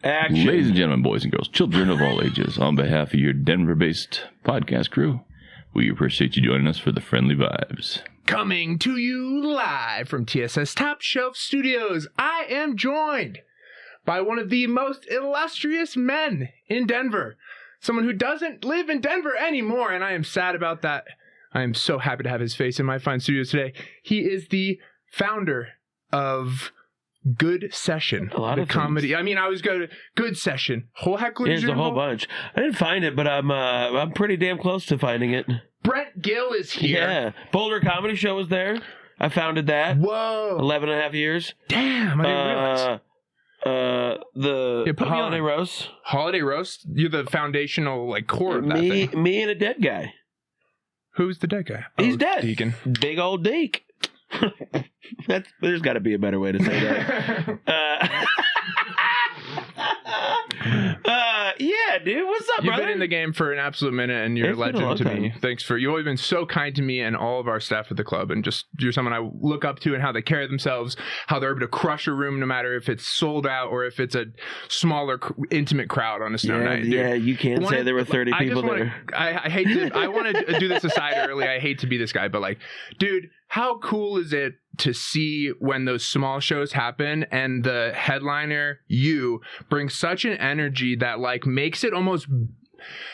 Action. Ladies and gentlemen, boys and girls, children of all ages, on behalf of your Denver-based podcast crew, we appreciate you joining us for the Friendly Vibes. Coming to you live from TSS Top Shelf Studios, I am joined by one of the most illustrious men in Denver. Someone who doesn't live in Denver anymore, and I am sad about that. I am so happy to have his face in my fine studios today. He is the founder of Good Session. A lot of comedy. things. I mean, I always go to Good Session. Hole Hecklers. There's a whole bunch. I didn't find it, but I'm pretty damn close to finding it. Brent Gill is here. Yeah. Boulder Comedy Show was there. I founded that. Whoa. 11 and a half years. Damn, I didn't realize. The put me Holiday on. Roast. Holiday Roast? You're the foundational core of that Me thing. and a dead guy. Who's the dead guy? He's dead. Deacon. Big old Deke. There's got to be a better way to say that. Yeah, dude. What's up, You've brother? been in the game for an absolute minute, and you're It's a been a long legend to me. time. Thanks for you've always been so kind to me and all of our staff at the club, and just you're someone I look up to and how they carry themselves, how they're able to crush a room no matter if it's sold out or if it's a smaller, intimate crowd on a snow night. Dude. Yeah, you can't say there were 30 people there. I hate to. I want to do this aside early. I hate to be this guy, but like, dude, how cool is it to see when those small shows happen and the headliner, you, brings such an energy that like makes it almost,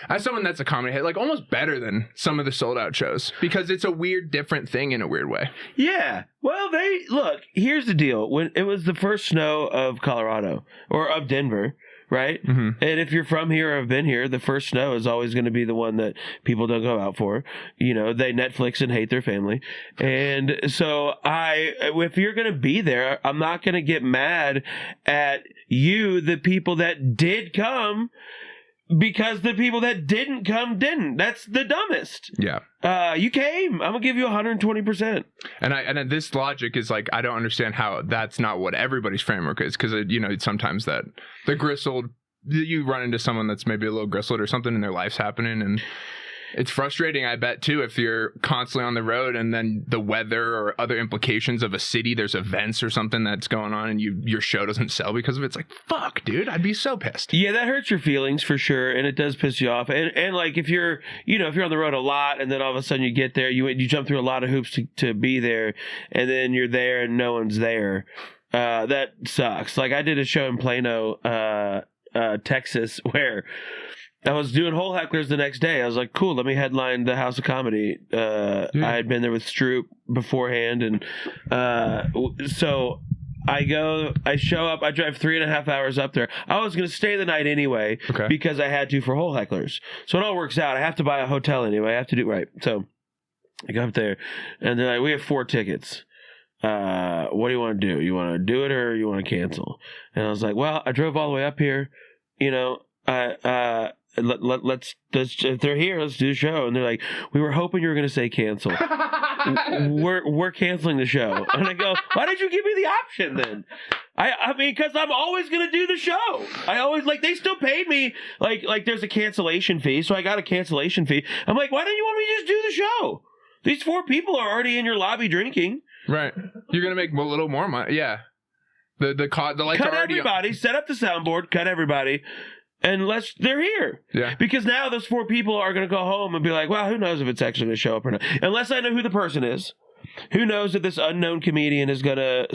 as someone that's a comedy head, like almost better than some of the sold out shows because it's a weird, different thing in a weird way. Yeah. Well, look, here's the deal. When it was the first snow of Colorado or of Denver, right? Mm-hmm. And if you're from here or have been here, the first snow is always going to be the one that people don't go out for. You know, they Netflix and hate their family. And so if you're going to be there, I'm not going to get mad at you, the people that did come, because the people that didn't come didn't. That's the dumbest. Yeah. You came. I'm gonna give you 120%. And this logic is like I don't understand how that's not what everybody's framework is because you know sometimes that the gristled you run into someone that's maybe a little gristled or something and their life's happening and it's frustrating, I bet, too, if you're constantly on the road and then the weather or other implications of a city, there's events or something that's going on and your show doesn't sell because of it. It's like, fuck, dude, I'd be so pissed. Yeah, that hurts your feelings for sure, and it does piss you off. And like if you're on the road a lot and then all of a sudden you get there, you jump through a lot of hoops to be there, and then you're there and no one's there. That sucks. Like I did a show in Plano, Texas, where I was doing Hole Hecklers the next day. I was like, cool, let me headline the House of Comedy. I had been there with Stroop beforehand. And so I show up, I drive 3.5 hours up there. I was going to stay the night anyway because I had to for Hole Hecklers. So it all works out. I have to buy a hotel anyway. I have to do right. So I go up there and they're like, we have 4 tickets. What do you want to do? You want to do it or you want to cancel? And I was like, well, I drove all the way up here. You know, let's if they're here, let's do the show. And they're like, we were hoping you were going to say cancel. we're canceling the show. And I go, why did you give me the option then? I mean, because I'm always going to do the show. I always they still paid me like there's a cancellation fee, so I got a cancellation fee. I'm like, why didn't you want me to just do the show? These 4 people are already in your lobby drinking. Right, you're gonna make a little more money. Yeah, the lights cut are already everybody, set up the soundboard, cut everybody. And they're here. Yeah. Because now those 4 people are going to go home and be like, well, who knows if it's actually going to show up or not. Unless I know who the person is. Who knows if this unknown comedian is gonna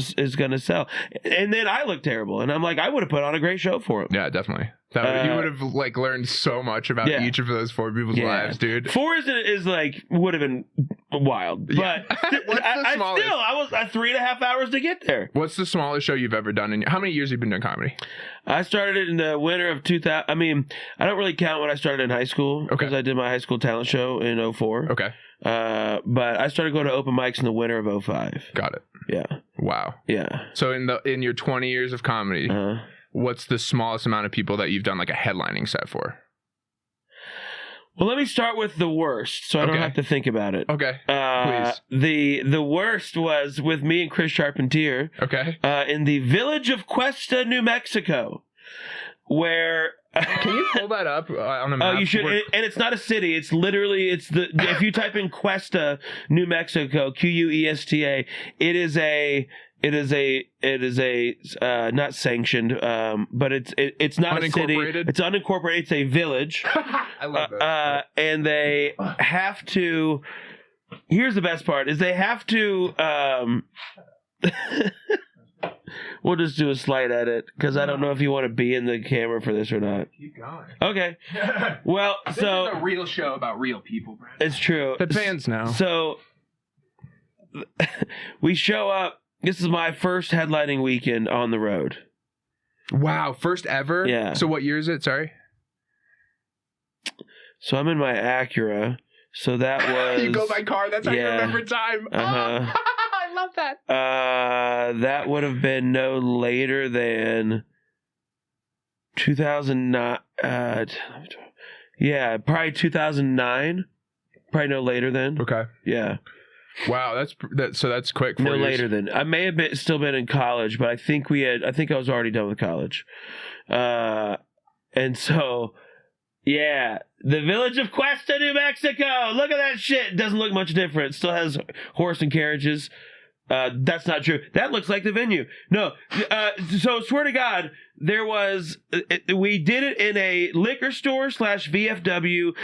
sell. And then I look terrible. And I'm like, I would have put on a great show for him. Yeah, definitely. You would have learned so much about each of those 4 people's lives, dude. 4 is would have been wild. Yeah. But I was 3.5 hours to get there. What's the smallest show you've ever done? How many years have you been doing comedy? I started it in the winter of 2000. I mean, I don't really count when I started in high school because I did my high school talent show in 2004. Okay. But I started going to open mics in the winter of 2005. Got it. Yeah. Wow. Yeah. So in your 20 years of comedy, what's the smallest amount of people that you've done like a headlining set for? Well, let me start with the worst, so I don't have to think about it. Okay, please. The worst was with me and Chris Charpentier. Okay. In the village of Questa, New Mexico, where. Can you pull that up on a map? Oh, you should. And it's not a city. It's literally. If you type in Questa, New Mexico, Questa, it is a It is a not sanctioned, but it's not a city. It's unincorporated. It's a village. I love that. And they have to. Here's the best part: is they have to. We'll just do a slight edit because I don't know if you want to be in the camera for this or not. Keep going. Okay. Well, this is a real show about real people, Brent. It's true. The fans know. So we show up. This is my first headlining weekend on the road. Wow, first ever? Yeah. So what year is it? Sorry. So I'm in my Acura. So that was. You go by car. That's how you remember time. Uh-huh. I love that. That would have been no later than 2009. Yeah, probably 2009. Probably no later than. Okay. Yeah. Wow, that's quick. No later than. I may have still been in college, but I think I was already done with college. And so, yeah, the village of Questa, New Mexico. Look at that shit. It doesn't look much different. It still has horse and carriages. That's not true. That looks like the venue. No. So swear to God, there was. We did it in a liquor store / VFW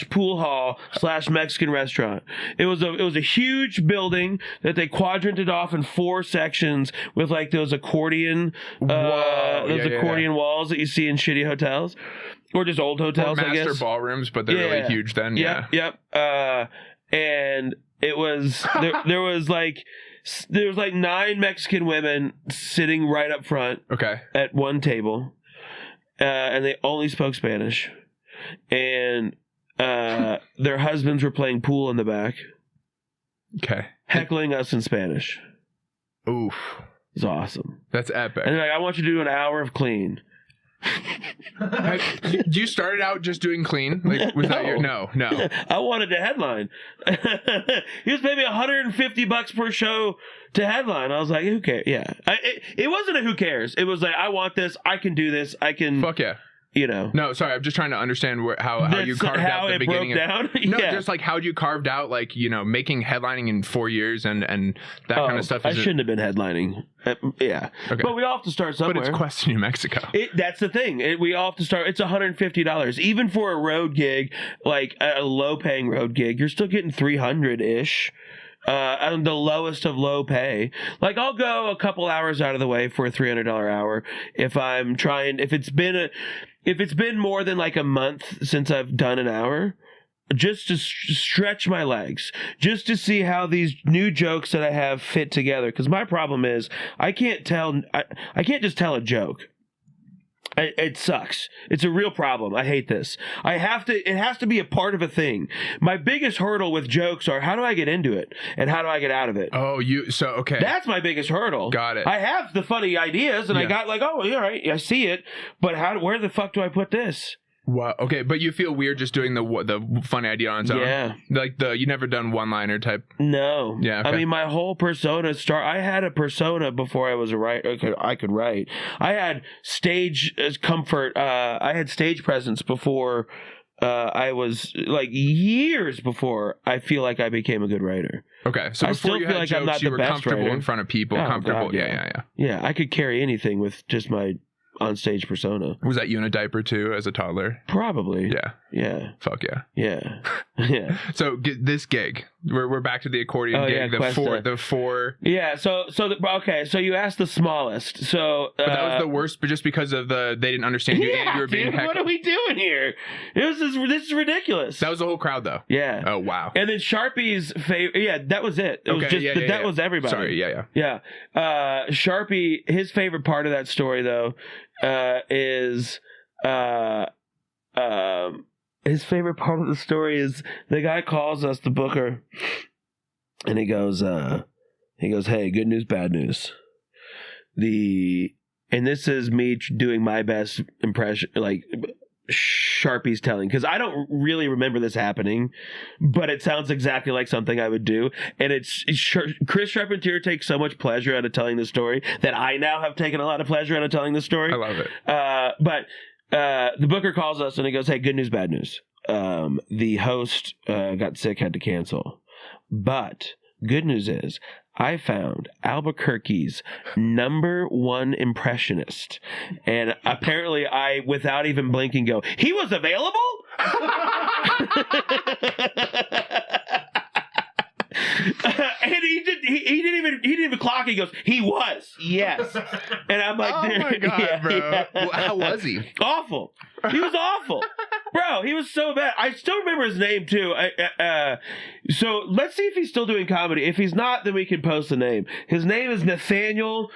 / pool hall / Mexican restaurant. It was a huge building that they quadranted off in 4 sections with like those accordion walls that you see in shitty hotels or just old hotels. Or master I guess ballrooms, but they're really huge. Then Yep. And it was there was like 9 Mexican women sitting right up front. Okay. At one table, and they only spoke Spanish, and their husbands were playing pool in the back. Okay. Heckling us in Spanish. Oof. It's awesome. That's epic. And they're like, I want you to do an hour of clean. You started out just doing clean? Like, was that your no? I wanted to headline. He was paying me $150 per show to headline. I was like, who cares? Yeah, it wasn't a who cares. It was like, I want this. I can do this. I can. Fuck yeah. You know. No, sorry. I'm just trying to understand how you carved out the beginning. How it broke down? No, just like how you carved out, like, you know, making headlining in 4 years and that kind of stuff. I shouldn't have been headlining. Yeah. Okay. But we all have to start somewhere. But it's Questa, New Mexico. That's the thing. We all have to start. It's $150. Even for a road gig, like a low-paying road gig, you're still getting $300-ish. On the lowest of low pay. Like, I'll go a couple hours out of the way for a $300 hour if I'm trying. If it's been more than like a month since I've done an hour, just to stretch my legs, just to see how these new jokes that I have fit together. Because my problem is I can't just tell a joke. It sucks. It's a real problem. I hate this. It has to be a part of a thing. My biggest hurdle with jokes are, how do I get into it and how do I get out of it? Oh, okay. That's my biggest hurdle. Got it. I have the funny ideas and I got like, oh, all right, I see it, but where the fuck do I put this? Wow. Okay, but you feel weird just doing the funny idea on its own? Yeah. Like you never done one-liner type? No. Yeah. Okay. I mean, my whole persona I had a persona before I was a writer. I could write. I had stage comfort. I had stage presence before I was, like, years before I feel like I became a good writer. Okay. So I before still you feel had like jokes, I'm not you the were best comfortable writer. in front of people. Oh, comfortable. God, Yeah. Yeah, I could carry anything with just my on-stage persona. Was that you in a diaper too as a toddler? Probably. Yeah. Fuck yeah. Yeah. So this gig, we're back to the accordion gig. Yeah, the four. Yeah. So you asked the smallest. So but that was the worst, but just because of they didn't understand you and you were being heckled. What are we doing here? This is ridiculous. That was the whole crowd though. Yeah. Oh wow. And then Sharpie's favorite. Yeah, that was it. It was just that was everybody. Sorry. Yeah. Sharpie. His favorite part of that story though is his favorite part of the story is the guy calls us, the booker, and he goes, hey, good news, bad news. And this is me doing my best impression, like Sharpie's telling, because I don't really remember this happening, but it sounds exactly like something I would do. And Chris Charpentier takes so much pleasure out of telling the story that I now have taken a lot of pleasure out of telling the story. I love it. But the booker calls us and he goes, hey, good news, bad news. The host got sick, had to cancel. But good news is I found Albuquerque's #1 impressionist. And apparently I, without even blinking, go, he was available? And he didn't even clock. He goes, he was, yes. And I'm like, oh my god, bro. Yeah. Well, how was he? Awful. He was awful, bro. He was so bad. I still remember his name too. So let's see if he's still doing comedy. If he's not, then we can post the name. His name is Nathaniel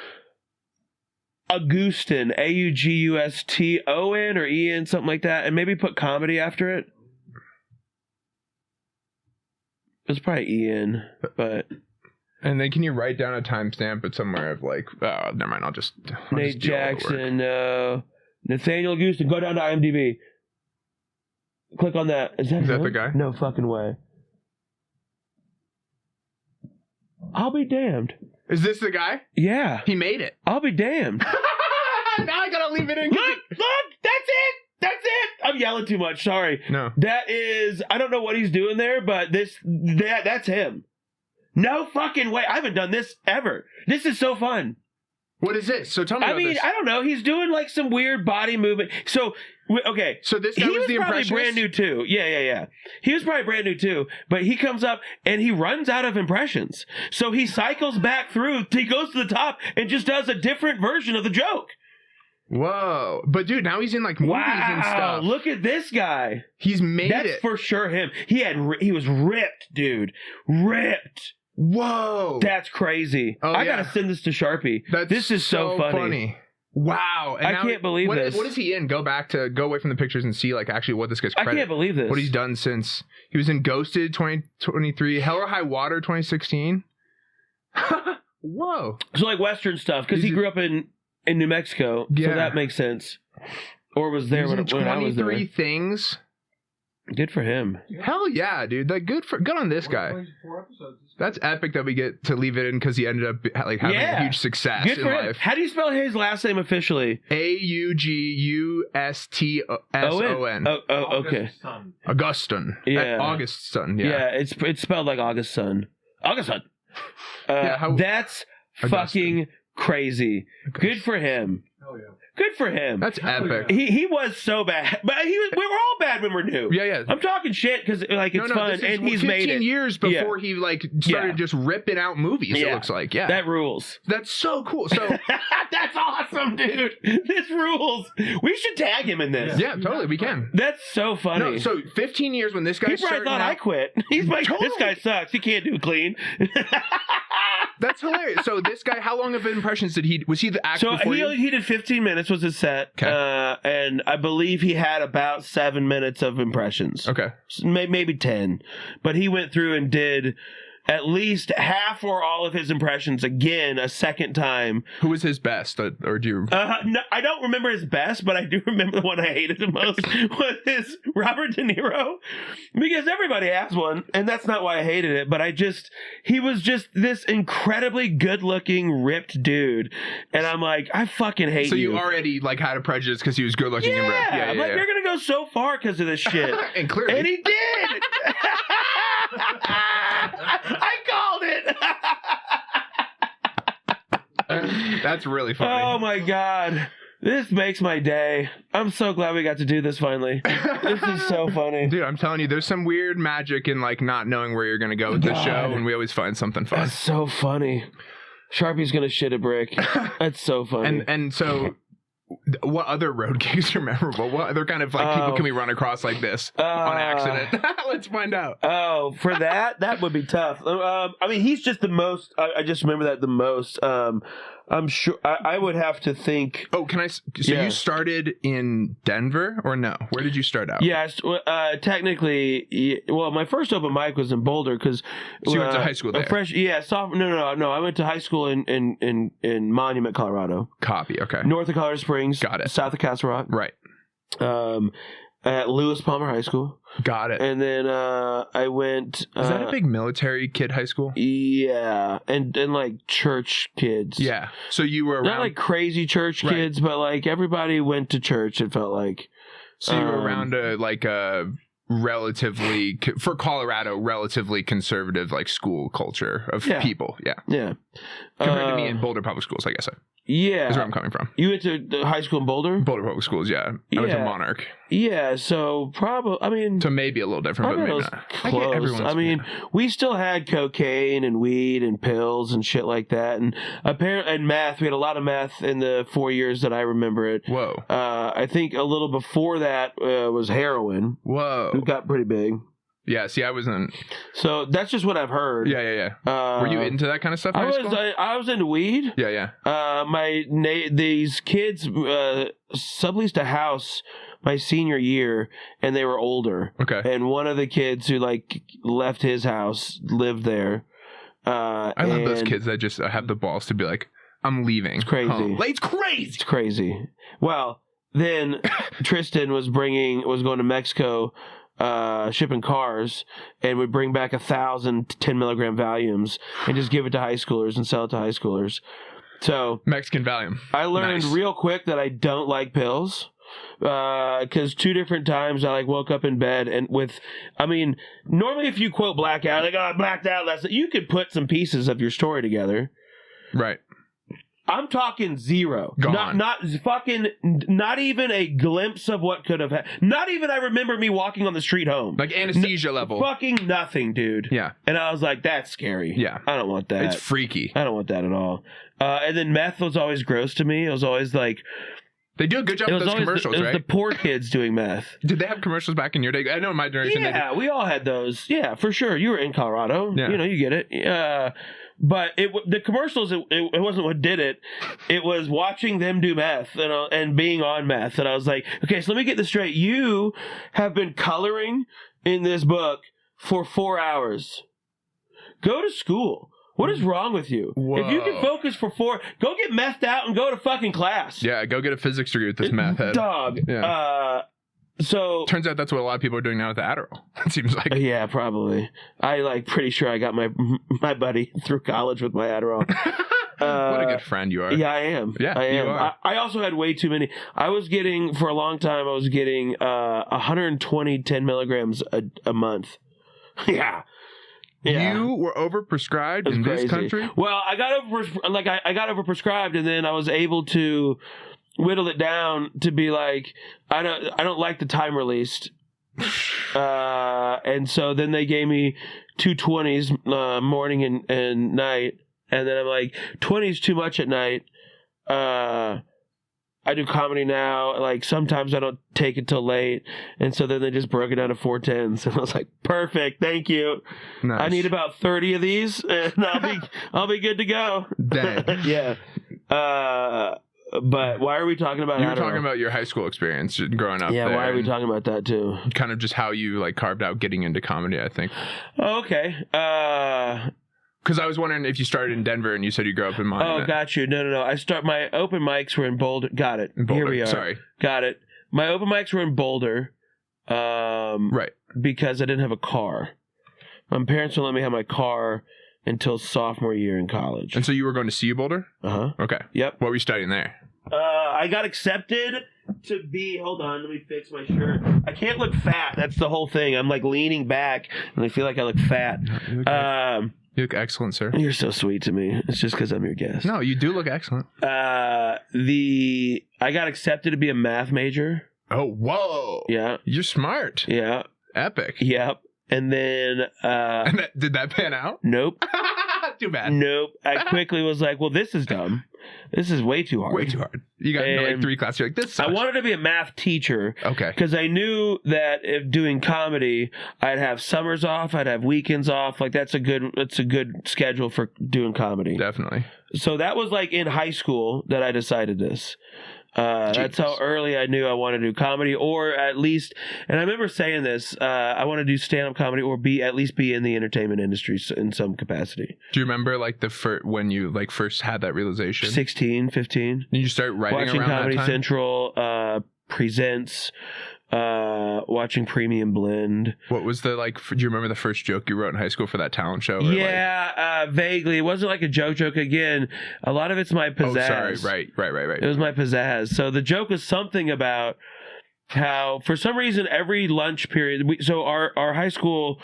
Augustson, Auguston or Ian, something like that, and maybe put comedy after it. It's probably Ian, but... And then can you write down a timestamp at somewhere of like, oh, never mind, I'll just Nate Jackson, Nathaniel Augustson, go down to IMDb. Click on that. Is that the guy? No fucking way. I'll be damned. Is this the guy? Yeah. He made it. I'll be damned. Now I gotta leave it in. Look, that's it. That's it. I'm yelling too much. Sorry. No. That is, I don't know what he's doing there, but that's him. No fucking way. I haven't done this ever. This is so fun. What is this? So tell me about this. I don't know. He's doing like some weird body movement. So, okay. So this guy was the probably Impressionist? brand new too. Yeah. He was probably brand new too. But he comes up and he runs out of impressions. So he cycles back through. He goes to the top and just does a different version of the joke. Whoa. But dude, now he's in like movies and stuff. Look at this guy. He's made it. That's for sure him. He was ripped, dude. Ripped. Whoa. That's crazy. Oh, I gotta send this to Sharpie. This is so funny. Wow. And I can't believe this. What is he in? Go away from the pictures and see like actually what this guy's credit. I can't believe this. What he's done since. He was in Ghosted 2023, Hell or High Water 2016. Whoa. So like Western stuff, because he grew up in New Mexico, so that makes sense. Or was there when I was there. 23 Things. Good for him. Hell yeah, dude. Like good on this guy. That's epic that we get to leave it in because he ended up like having a huge success Good in for him. life. How do you spell his last name officially? Auguston. Oh, okay. Augustson. Yeah. Augustson. Yeah. Yeah, it's spelled like Augustson. Augustson. That's Augustson. Fucking crazy. Good for him. Hell yeah. Good for him. That's epic. He was so bad, but we were all bad when we're new. Yeah. I'm talking shit because like it's fun, and he's made it 15 years before he like started just ripping out movies. It looks like that rules. That's so cool. So that's awesome, dude. This rules. We should tag him in this. Yeah, totally. We can. That's so funny. No, so 15 years when this guy. He probably thought I quit. He's like, this guy sucks. He can't do clean. That's hilarious. So this guy, how long of impressions did he? Was he the actor? So he did 15 minutes was his set, and I believe he had about 7 minutes of impressions. Okay, maybe 10, but he went through and did at least half or all of his impressions again a second time. Who was his best, or do you? No, I don't remember his best, but I do remember the one I hated the most was his Robert De Niro, because everybody has one, and that's not why I hated it. But he was just this incredibly good-looking, ripped dude, and I'm like, I fucking hate you. So you already like had a prejudice because he was good-looking and ripped. Yeah, I'm like, you're gonna go so far because of this shit, and clearly, and he did. I called it. That's really funny. Oh my god. This makes my day. I'm so glad we got to do this finally. This is so funny. Dude, I'm telling you, there's some weird magic in like not knowing where you're going to go with the show, and we always find something fun. That's so funny. Sharpie's going to shit a brick. That's so funny. And so what other road gigs are memorable? What other kind of like people can we run across like this on accident? Let's find out. Oh, for that would be tough. I mean, he's just the most. I just remember that the most. I'm sure I would have to think. Oh, can I? So you started in Denver or no? Where did you start out? Yeah, technically, well, my first open mic was in Boulder because you went to high school there. No. I went to high school in Monument, Colorado. Copy. Okay. North of Colorado Springs. Got it. South of Castle Rock. Right. At Lewis Palmer High School. Got it. And then I went. Is that a big military kid high school? Yeah, and like church kids. Yeah. So you were around... not like crazy church kids, but like everybody went to church. It felt like. So you were around relatively for Colorado, relatively conservative like school culture of people. Yeah. Compared to me in Boulder public schools, I guess. Yeah. Is where I'm coming from. You went to the high school in Boulder? Boulder public schools, yeah. I went to Monarch. Yeah, so probably, I mean... So maybe a little different, but maybe not. Close. I mean, we still had cocaine and weed and pills and shit like that. And apparently, and meth. We had a lot of meth in the 4 years that I remember it. Whoa. I think a little before that was heroin. Whoa. It got pretty big. Yeah, see, I wasn't... So that's just what I've heard. Yeah. Were you into that kind of stuff in high school? I was into weed. Yeah. These kids subleased a house my senior year, and they were older. Okay. And one of the kids who left his house lived there. I love those kids that just have the balls to be like, I'm leaving. It's crazy. Home. It's crazy. It's crazy. Well, then Tristan was going to Mexico, shipping cars, and would bring back 1,000 10 milligram Valiums and just give it to high schoolers and sell it to high schoolers. So Mexican Valium. I learned real quick that I don't like pills. Because 2 different times I woke up in bed and normally if you quote blackout, I blacked out last night, you could put some pieces of your story together. Right. I'm talking zero. Gone. Not even a glimpse of what could have happened. Not even I remember me walking on the street home. Like anesthesia level. Fucking nothing, dude. Yeah. And I was like, that's scary. Yeah. I don't want that. It's freaky. I don't want that at all. And then meth was always gross to me. It was always like... They do a good job with those commercials, right? It was right? The poor kids doing meth. Did they have commercials back in your day? I know in my generation they did. Yeah, we all had those. Yeah, for sure. You were in Colorado. Yeah. You get it. But the commercials, it wasn't what did it. It was watching them do meth and being on meth. And I was like, okay, so let me get this straight. You have been coloring in this book for 4 hours. Go to school. What is wrong with you? Whoa. If you can focus for 4, go get methed out and go to fucking class. Yeah, go get a physics degree with this meth head. Dog. Yeah. So turns out that's what a lot of people are doing now with the Adderall. It seems like. Yeah, probably. I pretty sure I got my buddy through college with my Adderall. What a good friend you are. Yeah, I am. Yeah, I am. you are. I also had way too many. I was getting, for a long time, 120 10 milligrams a month. Yeah. You were overprescribed in this country? Well, I got overprescribed, and then I was able to whittle it down to be like, I don't like the time released. And so then they gave me 2 20s morning and night, and then I'm like, 20 is too much at night. I do comedy now. Sometimes I don't take it till late, and so then they just broke it down to 4 10s, and I was like, "Perfect, thank you. Nice. I need about 30 of these, and I'll be good to go." Dang. Yeah. But why are we talking about? You were talking about your high school experience growing up. Yeah. There, Why are we talking about that too? Kind of just how you carved out getting into comedy. I think. Oh, okay. Because I was wondering if you started in Denver and you said you grew up in Monument. Oh, got you. No. My open mics were in Boulder. Got it. In Boulder. Here we are. Sorry. Got it. My open mics were in Boulder. Right. Because I didn't have a car. My parents wouldn't let me have my car until sophomore year in college. And so you were going to CU Boulder? Uh-huh. Okay. Yep. What were you studying there? I got accepted to be... Hold on, let me fix my shirt. I can't look fat. That's the whole thing. I'm leaning back, and I feel like I look fat. You look excellent, sir. You're so sweet to me. It's just because I'm your guest. No, you do look excellent. I got accepted to be a math major. Oh, whoa. Yeah. You're smart. Yeah. Epic. Yep. And then... and did that pan out? Nope. Too bad. Nope. I quickly was like, well, this is dumb. This is way too hard. Way too hard. You got into 3 classes. You're like, this sucks. I wanted to be a math teacher. Okay. Because I knew that if doing comedy, I'd have summers off, I'd have weekends off. That's a good schedule for doing comedy. Definitely. So that was in high school that I decided this. That's how early I knew I wanted to do comedy, or at least, and I remember saying this, I want to do stand-up comedy or at least be in the entertainment industry in some capacity. Do you remember when you first had that realization? 16, 15. Did you start writing watching around Comedy that time? Central, Presents, watching Premium Blend. What was do you remember the first joke you wrote in high school for that talent show? Yeah, vaguely. It wasn't a joke again. A lot of it's my pizzazz. Oh, sorry. Right. It was my pizzazz. So the joke was something about how for some reason every lunch period, so our high school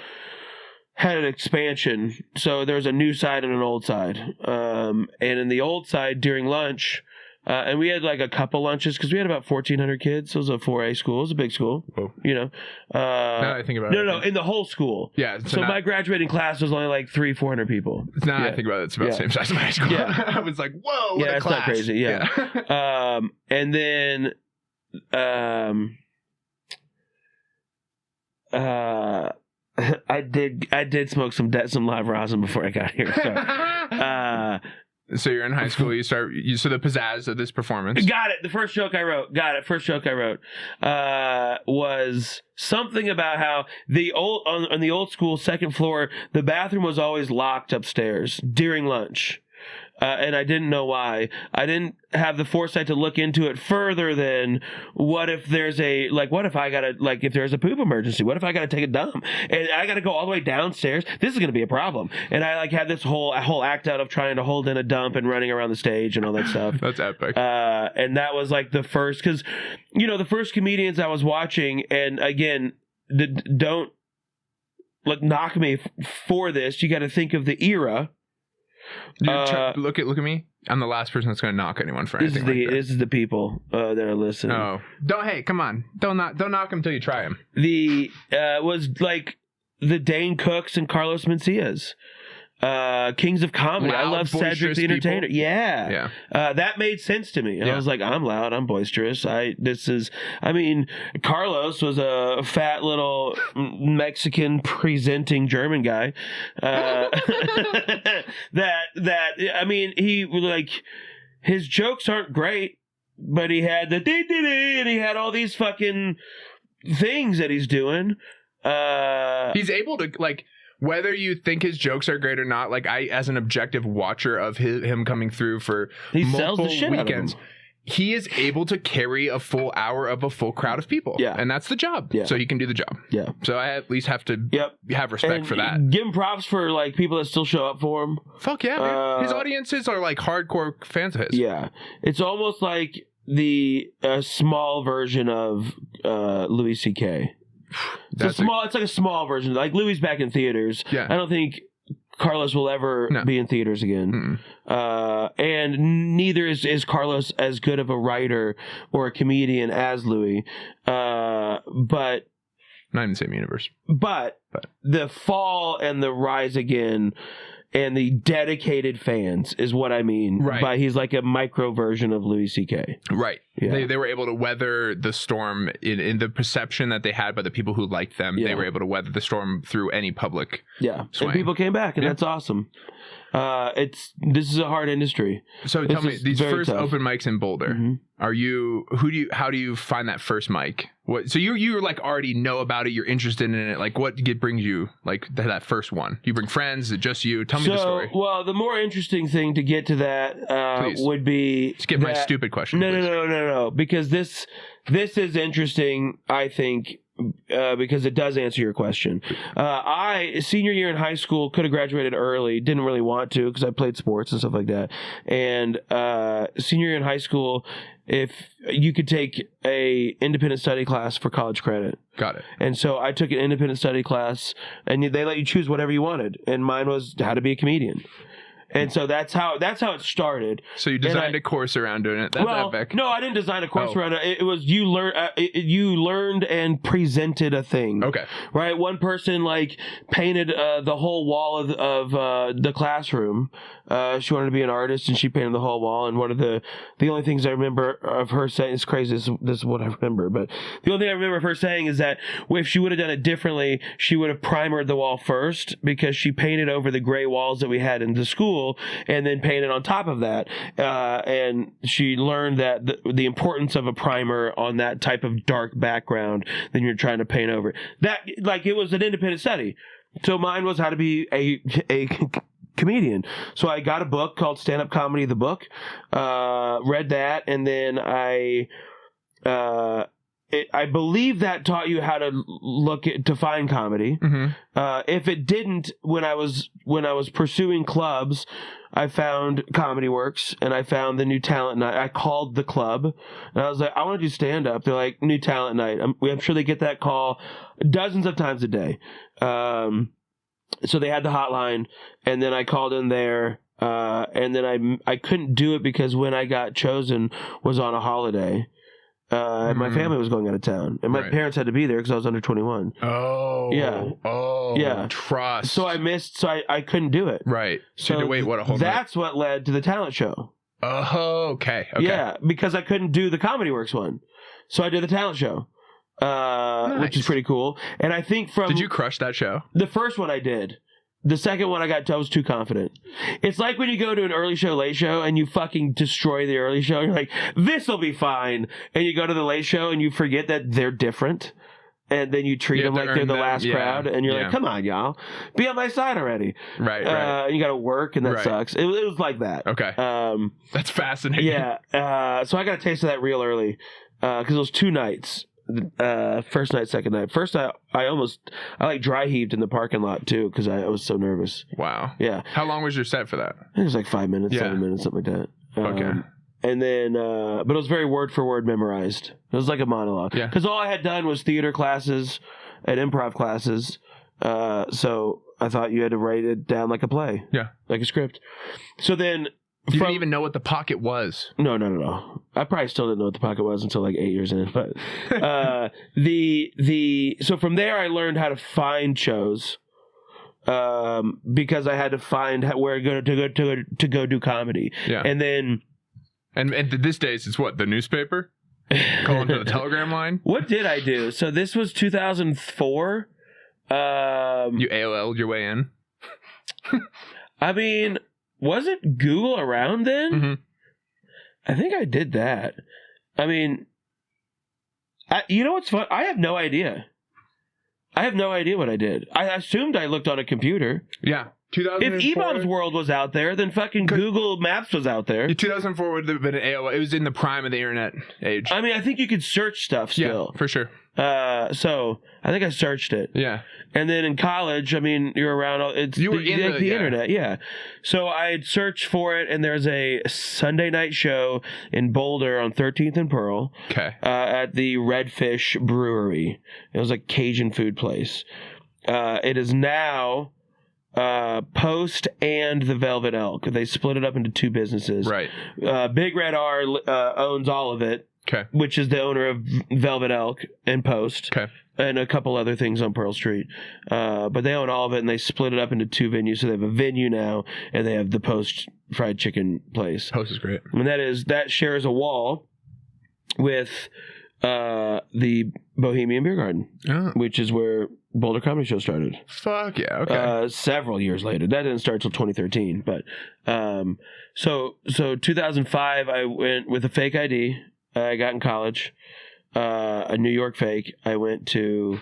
had an expansion, so there was a new side and an old side, and in the old side during lunch, and we had like a couple lunches because we had about 1,400 kids. So it was a 4A school. It was a big school. Whoa. You know. Now that I think about it. No, in the whole school. Yeah. So my graduating class was only like 300-400 people. Now I think about it, it's about the same size as my high school. Yeah. I was like, whoa, what a class. Not crazy. Yeah. And then, I did smoke some live rosin before I got here. So, so you're in high school. So the pizzazz of this performance. Got it. The first joke I wrote. Was something about how on the old school second floor, the bathroom was always locked upstairs during lunch. And I didn't know why. I didn't have the foresight to look into it further than what if there's if there's a poop emergency? What if I gotta take a dump? And I gotta go all the way downstairs? This is gonna be a problem. And I had this whole act out of trying to hold in a dump and running around the stage and all that stuff. That's epic. And that was like the first, because, the first comedians I was watching, and again, don't knock me for this. You gotta think of the era. Look at me. I'm the last person that's going to knock anyone for anything. This is the people that are listening. Oh, hey, come on! Don't knock them till you try them. Was like the Dane Cooks and Carlos Mencias. Kings of Comedy. Loud, I love Cedric the Entertainer. People. Yeah. That made sense to me. And I was like, I'm loud, I'm boisterous. Carlos was a fat little Mexican presenting German guy. He his jokes aren't great, but he had the and he had all these fucking things that he's doing. He's able to whether you think his jokes are great or not, I, as an objective watcher of him coming through for multiple weekends, he is able to carry a full hour of a full crowd of people. Yeah. And that's the job. Yeah. So he can do the job. Yeah. So I at least have to have respect for that. Give him props for people that still show up for him. Fuck yeah, man. His audiences are hardcore fans of his. Yeah. It's almost like the small version of Louis C.K. It's like a small version. Like Louis back in theaters. Yeah. I don't think Carlos will ever be in theaters again. And neither is Carlos as good of a writer or a comedian as Louis. But not in the same universe. But the fall and the rise again and the dedicated fans is what I mean. Right. By he's like a micro version of Louis C.K. Right. Yeah. They were able to weather the storm in the perception that they had by the people who liked them. Yeah. They were able to weather the storm through any public swing. And people came back, and that's awesome. This is a hard industry. So tell me, these first open mics in Boulder, how do you find that first mic? So you already know about it, you're interested in it. What brings you to that first one? You bring friends? Is it just you? Tell me the story. Well, the more interesting thing to get to that would be skip my stupid question. No, because this is interesting, I think. Because it does answer your question. Senior year in high school, could have graduated early, didn't really want to because I played sports and stuff like that. And senior year in high school, if you could take a independent study class for college credit. Got it. And so I took an independent study class, and they let you choose whatever you wanted. And mine was how to be a comedian. And so that's how it started. So you designed a course around doing it. That's epic. No, I didn't design a course around it. It was you learned and presented a thing. Okay. Right. One person painted the whole wall of the classroom. She wanted to be an artist, and she painted the whole wall. And one of the only things I remember of her saying, it's crazy. This is what I remember, but the only thing I remember of her saying is that if she would have done it differently, she would have primered the wall first, because she painted over the gray walls that we had in the school. And then painted on top of that, and she learned that the importance of a primer on that type of dark background than you're trying to paint over. That it was an independent study. So mine was how to be a comedian. So I got a book called Stand Up Comedy, the book, read that, and then I I believe that taught you how to to find comedy. If it didn't, when I was pursuing clubs, I found Comedy Works and I found the New Talent Night. I called the club and I was like, I want to do stand up. They're like, New Talent Night. I'm sure they get that call dozens of times a day. So they had the hotline, and then I called in there, and then I couldn't do it because when I got chosen was on a holiday. And my family was going out of town, and my parents had to be there because I was under 21. Oh, yeah, yeah. Trust. So I missed. So I couldn't do it. Right. So you had to wait. What a whole. That's what led to the talent show. Oh, okay. Yeah, because I couldn't do the Comedy Works one, so I did the talent show, which is pretty cool. And I think did you crush that show? The first one I did. The second one I was too confident. It's like when you go to an early show, late show, and you fucking destroy the early show. You're like, this'll be fine. And you go to the late show and you forget that they're different. And then you treat them like they're the last crowd. And you're like, come on, y'all. Be on my side already. Right. And you got to work, and that sucks. It was like that. Okay. That's fascinating. Yeah. So I got a taste of that real early. Because it was 2 nights. First night, second night. First night, I like dry heaved in the parking lot too because I was so nervous. Wow. Yeah. How long was your set for that? It was like 5 minutes, 7 minutes, something like that. Okay. And then, but it was very word for word memorized. It was like a monologue. Yeah. Because all I had done was theater classes and improv classes. So I thought you had to write it down like a play. Yeah. Like a script. So then. You didn't even know what the pocket was. No. I probably still didn't know what the pocket was until like 8 years in. But so from there I learned how to find shows because I had to find where to go do comedy. Yeah. And then and this days it's what, the newspaper? Calling to the telegram line? What did I do? So this was 2004. You AOL'd your way in? I mean, wasn't Google around then? Mm-hmm. I think I did that. I mean, you know what's fun? I have no idea. I have no idea what I did. I assumed I looked on a computer. Yeah. If E-Bomb's World was out there, then fucking Google Maps was out there. 2004 would have been an AOL. It was in the prime of the internet age. I mean, I think you could search stuff still. Yeah, for sure. So I think I searched it. Yeah. And then in college, I mean, you're around. You were in the internet, yeah. So I had searched for it, and there's a Sunday night show in Boulder on 13th and Pearl. Okay. At the Redfish Brewery. It was a Cajun food place. It is now Post and the Velvet Elk. They split it up into 2 businesses. Right. Big Red R owns all of it. Okay. Which is the owner of Velvet Elk and Post. Okay. And a couple other things on Pearl Street. But they own all of it, and they split it up into 2 venues. So they have a venue now, and they have the Post fried chicken place. Post is great. And that shares a wall with the Bohemian Beer Garden, which is where Boulder Comedy Show started. Fuck yeah, okay. Several years later. That didn't start till 2013. But so 2005, I went with a fake ID. I got in college, a New York fake. I went to,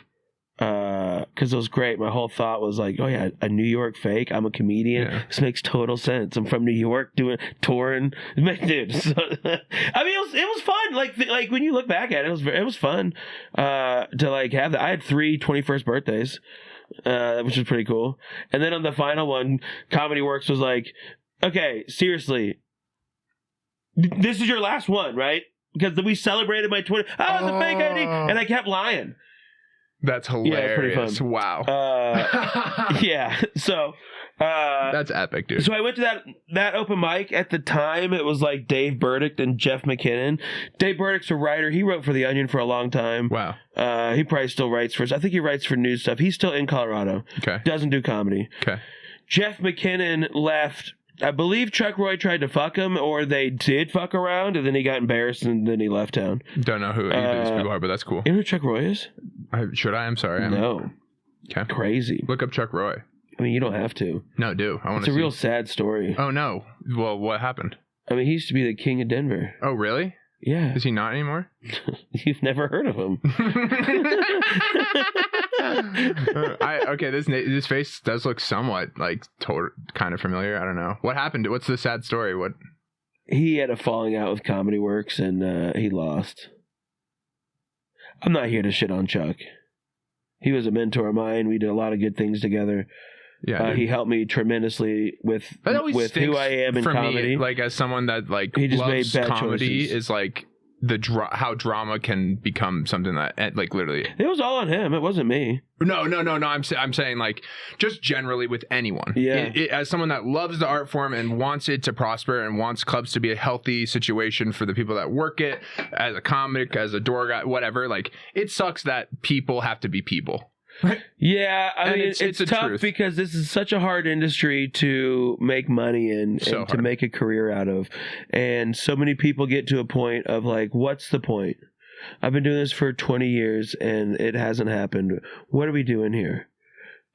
because it was great. My whole thought was like, oh yeah, a New York fake. I'm a comedian. Yeah. This makes total sense. I'm from New York, touring. Dude, so, I mean, it was fun. Like when you look back at it, it was fun to like have that. I had 3 21st birthdays, which was pretty cool. And then on the final one, Comedy Works was like, okay, seriously, this is your last one, right? Because we celebrated my 20. Oh, it's a fake ID, and I kept lying. That's hilarious. Yeah, pretty fun. Wow. Yeah. So. That's epic, dude. So I went to that open mic. At the time, it was like Dave Burdick and Jeff McKinnon. Dave Burdick's a writer. He wrote for The Onion for a long time. Wow. He probably still writes for us. I think he writes for news stuff. He's still in Colorado. Okay. Doesn't do comedy. Okay. Jeff McKinnon left. I believe Chuck Roy tried to fuck him, or they did fuck around, and then he got embarrassed, and then he left town. Don't know who either of these people are, but that's cool. You know who Chuck Roy is? Should I? I'm sorry. No. Okay. Crazy. Look up Chuck Roy. I mean, you don't have to. No, do. I want to. It's a real sad story. Oh, no. Well, what happened? I mean, he used to be the king of Denver. Oh, really? Yeah. Is he not anymore? You've never heard of him. Okay, this face does look somewhat like kind of familiar. I don't know. What happened? What's the sad story? What? He had a falling out with Comedy Works, and he lost. I'm not here to shit on Chuck. He was a mentor of mine. We did a lot of good things together. Yeah, he helped me tremendously with who I am in comedy. Me, like as someone that like he just loves made bad comedy, choices. is like how drama can become something that like literally. It was all on him. It wasn't me. No. I'm saying like just generally with anyone. Yeah. As someone that loves the art form and wants it to prosper and wants clubs to be a healthy situation for the people that work it, as a comic, as a door guy, whatever. Like it sucks that people have to be people. Yeah, I mean, it's tough truth. because this is such a hard industry to make money in So and to hard. make a career out of. And so many people get to a point of like, what's the point? I've been doing this for 20 years and it hasn't happened. What are we doing here?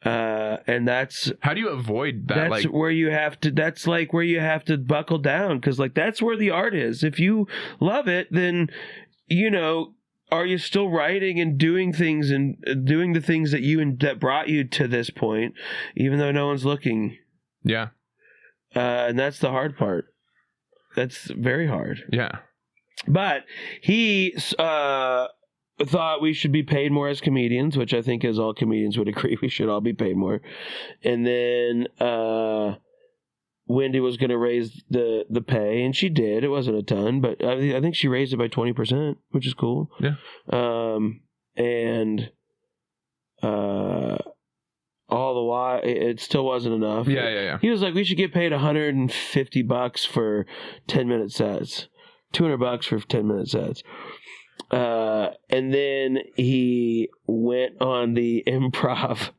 And that's How do you avoid that? that's Like where you have to that's like where you have to buckle down, because like that's where the art is. If you love it, then are you still writing and doing things and doing the things that brought you to this point, even though no one's looking? yeah, And that's the hard part. That's very hard. yeah. But he thought we should be paid more as comedians, which I think as all comedians would agree we should all be paid more. And then Wende was going to raise the pay, and she did. It wasn't a ton, but I think she raised it by 20%, which is cool. Yeah. And all the while, it still wasn't enough. Yeah. He was like, we should get paid $150 for 10-minute sets, $200 for 10-minute sets. And then he went on the improv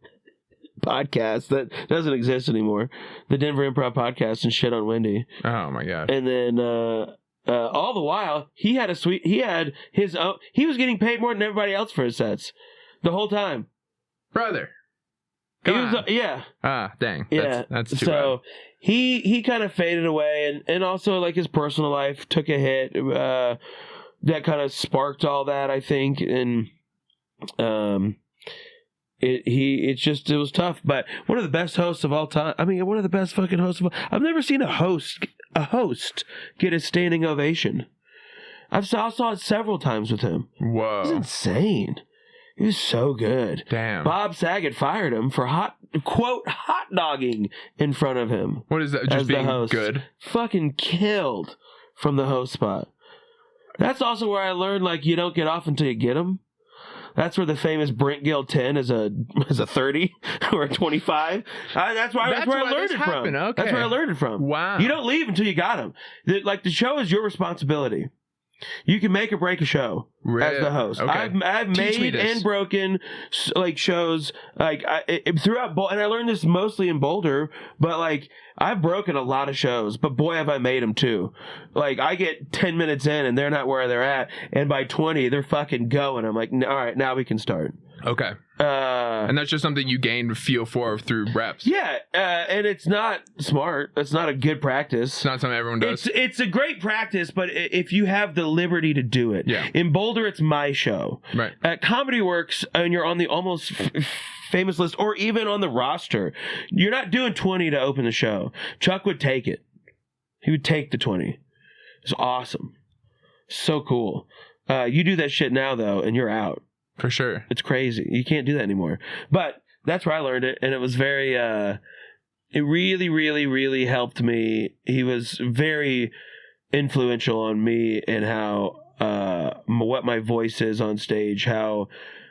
podcast that doesn't exist anymore, the Denver Improv Podcast, and shit on Wende. Oh my god. And then all the while he was getting paid more than everybody else for his sets the whole time, Brother. Come on. Yeah. Ah, dang. Yeah. That's too so he kind of faded away, and also like his personal life took a hit that kind of sparked all that, I think. And it was tough. But one of the best hosts of all time. I mean, one of the best fucking hosts of all. I've never seen a host get a standing ovation. I saw it several times with him. bad. Whoa. It was insane. He was so good. Damn. Bob Saget fired him for hot dogging in front of him. What is that? as Just the being host. good? Fucking killed from the host spot. That's also where I learned, like, you don't get off until you get them. That's where the famous Brent Gill 10 is a 30 or a 25. That's where I learned it from. Okay. That's where I learned it from. Wow. You don't leave until you got them. Like, the show is your responsibility. You can make or break a show as the host. Okay. I've Teach me made this. and broken like shows like throughout and I learned this mostly in Boulder, but like I've broken a lot of shows, but boy have I made them too. Like I get 10 minutes in and they're not where they're at, and by 20 they're fucking going. I'm like, all right, now we can start. Okay. And that's just something you gained a feel for through reps. Yeah, and it's not smart. It's not a good practice. It's not something everyone does. It's a great practice, but if you have the liberty to do it. Yeah. In Boulder, it's my show. Right. At Comedy Works, and you're on the almost famous list, or even on the roster, you're not doing 20 to open the show. Chuck would take it. He would take the 20. It's awesome. So cool. You do that shit now, though, and you're out. For sure. It's crazy. You can't do that anymore. But that's where I learned it, and it was very it really, really, really helped me. He was very influential on me and how what my voice is on stage, how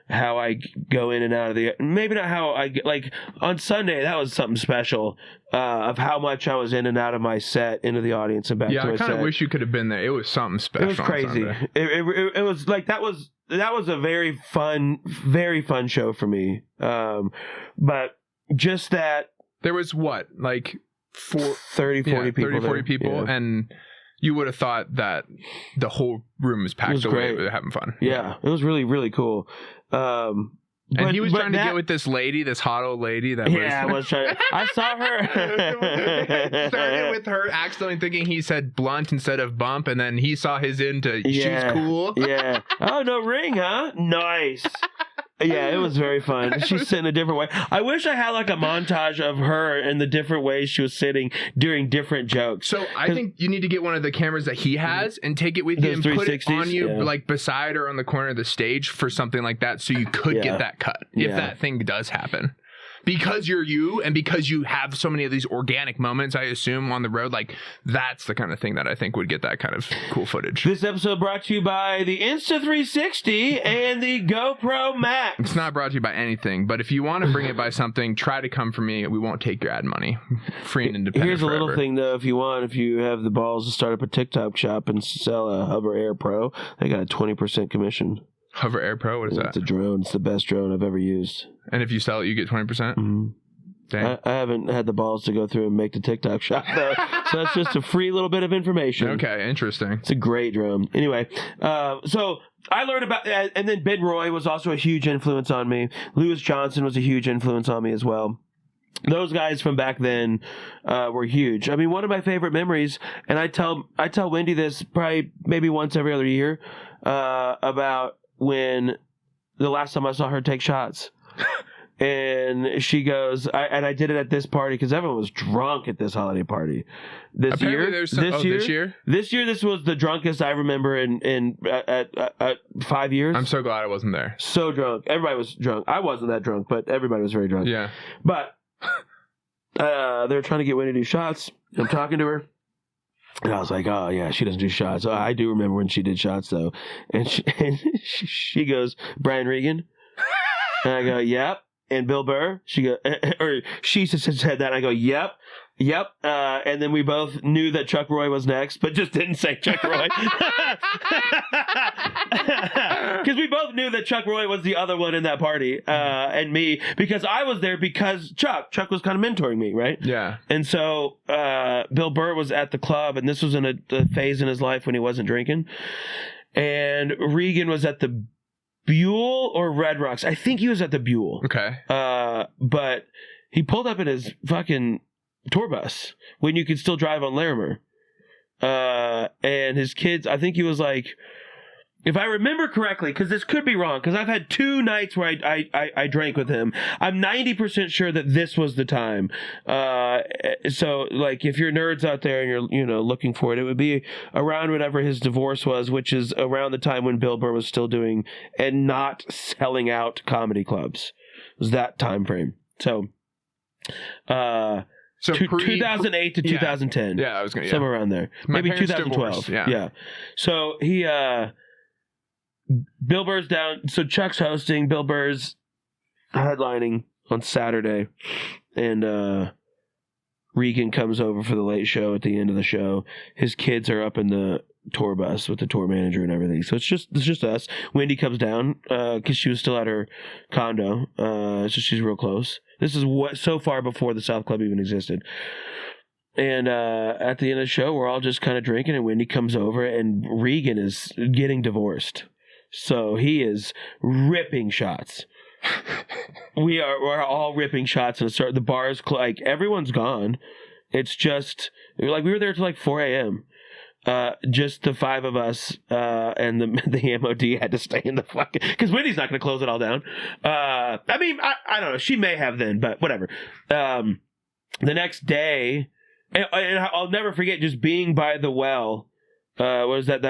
I go in and out of the, maybe not how I get, like on Sunday, that was something special of how much I was in and out of my set into the audience and back to Yeah, my I kind of set. wish you could have been there. It was something special. It was crazy. On Sunday. It was like that was a very fun show for me. But just that There was what, like 30, 40 people. 30, 40 there. people, Yeah. and you would have thought that the whole room was It packed was away. great. They were having fun. Yeah, it was really, really cool. And he was trying to get with this lady, this hot old lady that I was trying. I saw her. started with her accidentally thinking he said blunt instead of bump, and then he saw his into she's cool. Yeah. Oh, no ring, huh? Nice. Yeah, it was very fun. She's sitting a different way. I wish I had like a montage of her and the different ways she was sitting during different jokes. So I think you need to get one of the cameras that he has and take it with you and put it on you, like beside or on the corner of the stage for something like that, so you could get that cut if that thing does happen. Because you're you, and because you have so many of these organic moments, I assume, on the road, like, that's the kind of thing that I think would get that kind of cool footage. This episode brought to you by the Insta360 and the GoPro Max. It's not brought to you by anything, but if you want to bring it by something, try to come for me. We won't take your ad money. Free and independent. Here's a forever. little thing, though. If you have the balls to start up a TikTok shop and sell a Hover Air Pro, they got a 20% commission. Hover Air Pro? What is that? It's a drone. It's the best drone I've ever used. And if you sell it, you get 20%? Mm-hmm. Dang. I haven't had the balls to go through and make the TikTok shop, though. So that's just a free little bit of information. Okay, interesting. It's a great drone. Anyway, so I learned about that. And then Ben Roy was also a huge influence on me. Lewis Johnson was a huge influence on me as well. Those guys from back then were huge. I mean, one of my favorite memories, and I tell Wendy this probably maybe once every other year, about when the last time I saw her take shots. And she goes, I did it at this party because everyone was drunk at this holiday party. This year, this year, this was the drunkest I remember in 5 years. I'm so glad I wasn't there. So drunk. Everybody was drunk. I wasn't that drunk, but everybody was very drunk. Yeah. But they were trying to get Wendy to do shots. I'm talking to her. And I was like, oh, yeah, she doesn't do shots. Oh, I do remember when she did shots, though. And she goes, Brian Regan? And I go, yep. And Bill Burr? She said that. And I go, yep. And then we both knew that Chuck Roy was next, but just didn't say Chuck Roy. Because we both knew that Chuck Roy was the other one in that party, and me, because I was there because Chuck was kind of mentoring me, right? Yeah. And so Bill Burr was at the club, and this was in a phase in his life when he wasn't drinking. And Regan was at the Buell or Red Rocks. I think he was at the Buell. Okay. But he pulled up in his fucking tour bus when you could still drive on Larimer. And his kids, I think he was like, if I remember correctly, because this could be wrong, because I've had 2 nights where I drank with him. I'm 90% sure that this was the time. So, like, if you're nerds out there and you're looking for it, it would be around whenever his divorce was, which is around the time when Bill Burr was still doing and not selling out comedy clubs. It was that time frame. So 2008 to 2010. Yeah, I was going to somewhere around there. Maybe 2012. Yeah. So he Bill Burr's down. So Chuck's hosting. Bill Burr's headlining on Saturday, and Regan comes over for the late show at the end of the show. His kids are up in the tour bus with the tour manager and everything. So it's just us. Wendy comes down because she was still at her condo. So she's real close. This is so far before the South Club even existed. And at the end of the show, we're all just kind of drinking, and Wendy comes over, and Regan is getting divorced. So he is ripping shots. We're all ripping shots, and the bar's like everyone's gone. It's just like we were there till like 4 a.m. Just the 5 of us, and the MOD had to stay in the fucking, because Wendy's not going to close it all down. I mean, I don't know. She may have then, but whatever. The next day, and I'll never forget just being by the well. What was that?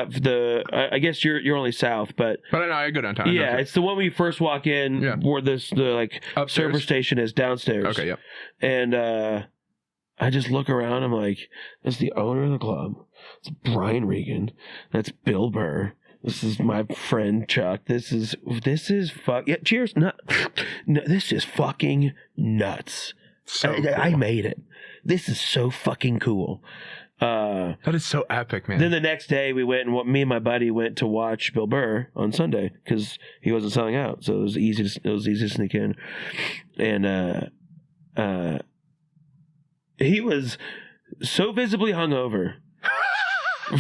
I guess you're only south, but I know I go downtown. Yeah, it's the one where you first walk in, where the upstairs server station is downstairs. Okay, yep. And I just look around. I'm like, that's the owner of the club. It's Brian Regan. That's Bill Burr. This is my friend Chuck. This is fuck. Yeah, cheers. No, this is fucking nuts. So cool. I made it. This is so fucking cool. That is so epic, man. Then the next day me and my buddy went to watch Bill Burr on Sunday because he wasn't selling out, so it was easy to sneak in, and he was so visibly hungover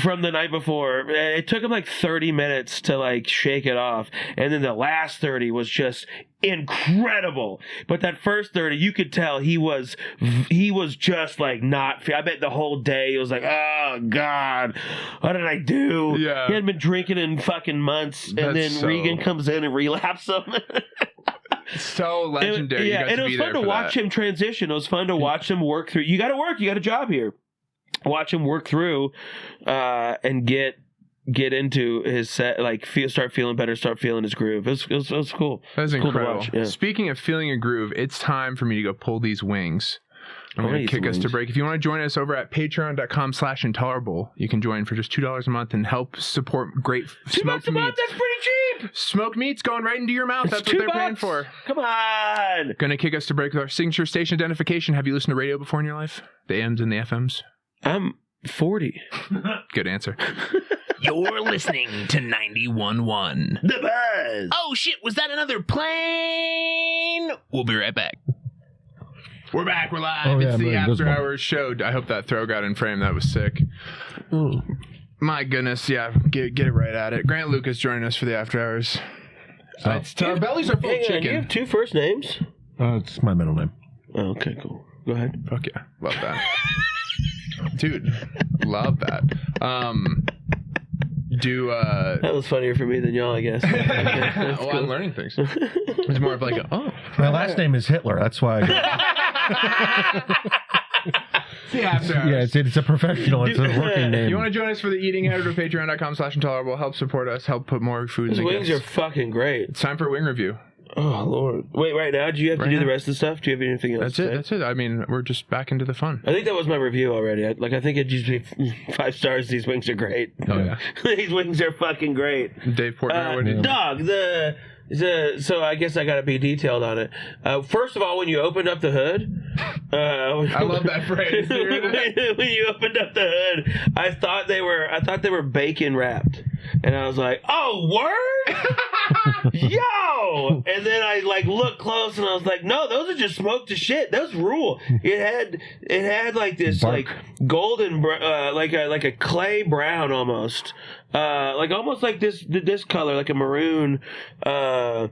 from the night before. It took him like 30 minutes to like shake it off, and then the last 30 was just incredible. But that first 30, you could tell he was just like not. I bet the whole day he was like, oh god, what did I do? Yeah, he hadn't been drinking in fucking months, and then Regan comes in and relapses him. So legendary. Yeah, and it was fun to watch him transition. It was fun to watch him work through. You got to work. You got a job here. Watch him work through and get into his set, like start feeling better, start feeling his groove. It was cool. That was incredible. Cool to watch, yeah. Speaking of feeling a groove, it's time for me to go pull these wings. I'm going to kick us to break. If you want to join us over at patreon.com/intolerable, you can join for just $2 a month and help support great smoked meats. That's pretty cheap. Smoked meats going right into your mouth. That's what they're paying for. Come on. Going to kick us to break with our signature station identification. Have you listened to radio before in your life? The AMs and the FMs? I'm 40. Good answer. You're listening to 91.1. The Buzz. Oh shit, was that another plane? We'll be right back. We're back, we're live. It's the After Hours show. I hope that throw got in frame. That was sick. Ooh. My goodness, yeah, get it right at it. Grant Lucas joining us for the After Hours. Our bellies are full of chicken. Do you have two first names? It's my middle name. Oh, okay, cool. Go ahead. Fuck yeah, love that. Dude, love that. That was funnier for me than y'all, I guess. Cool. I'm learning things. It's more of like my last name is Hitler. That's why. Yeah, it's a professional. It's a working name. You want to join us for the eating? Head over to patreon.com/intolerable. Help support us. Help put more food in the wings guests. are fucking great. It's time for a wing review. Oh, Lord. Wait, right now? Do you have to do the rest of the stuff? Do you have anything else That's it. I mean, we're just back into the fun. I think that was my review already. I think it'd just be 5 stars. These wings are great. Oh, yeah. These wings are fucking great. Dave Portnoy. Dog, so I guess I got to be detailed on it. First of all, when you opened up the hood, I love that phrase. when you opened up the hood, I thought they were bacon wrapped, and I was like, "Oh, word, yo!" And then I looked close, and I was like, "No, those are just smoked to shit. Those rule." It had like this bark, golden, like a clay brown almost. Almost like this color, like a maroon, on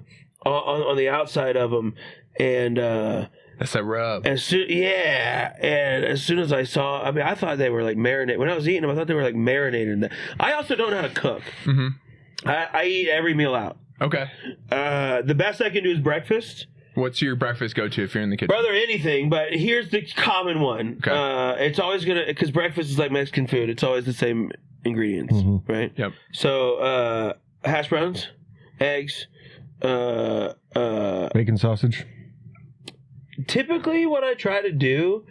the outside of them, and that's a rub. and as soon as I saw, I thought they were like marinated. When I was eating them, I thought they were like marinated. I also don't know how to cook. Mm-hmm. I eat every meal out. Okay. The best I can do is breakfast. What's your breakfast go-to if you're in the kitchen? Brother, anything, but here's the common one. Okay. It's always because breakfast is like Mexican food. It's always the same ingredients, right? Yep. So, hash browns, eggs, bacon sausage. Typically, what I try to do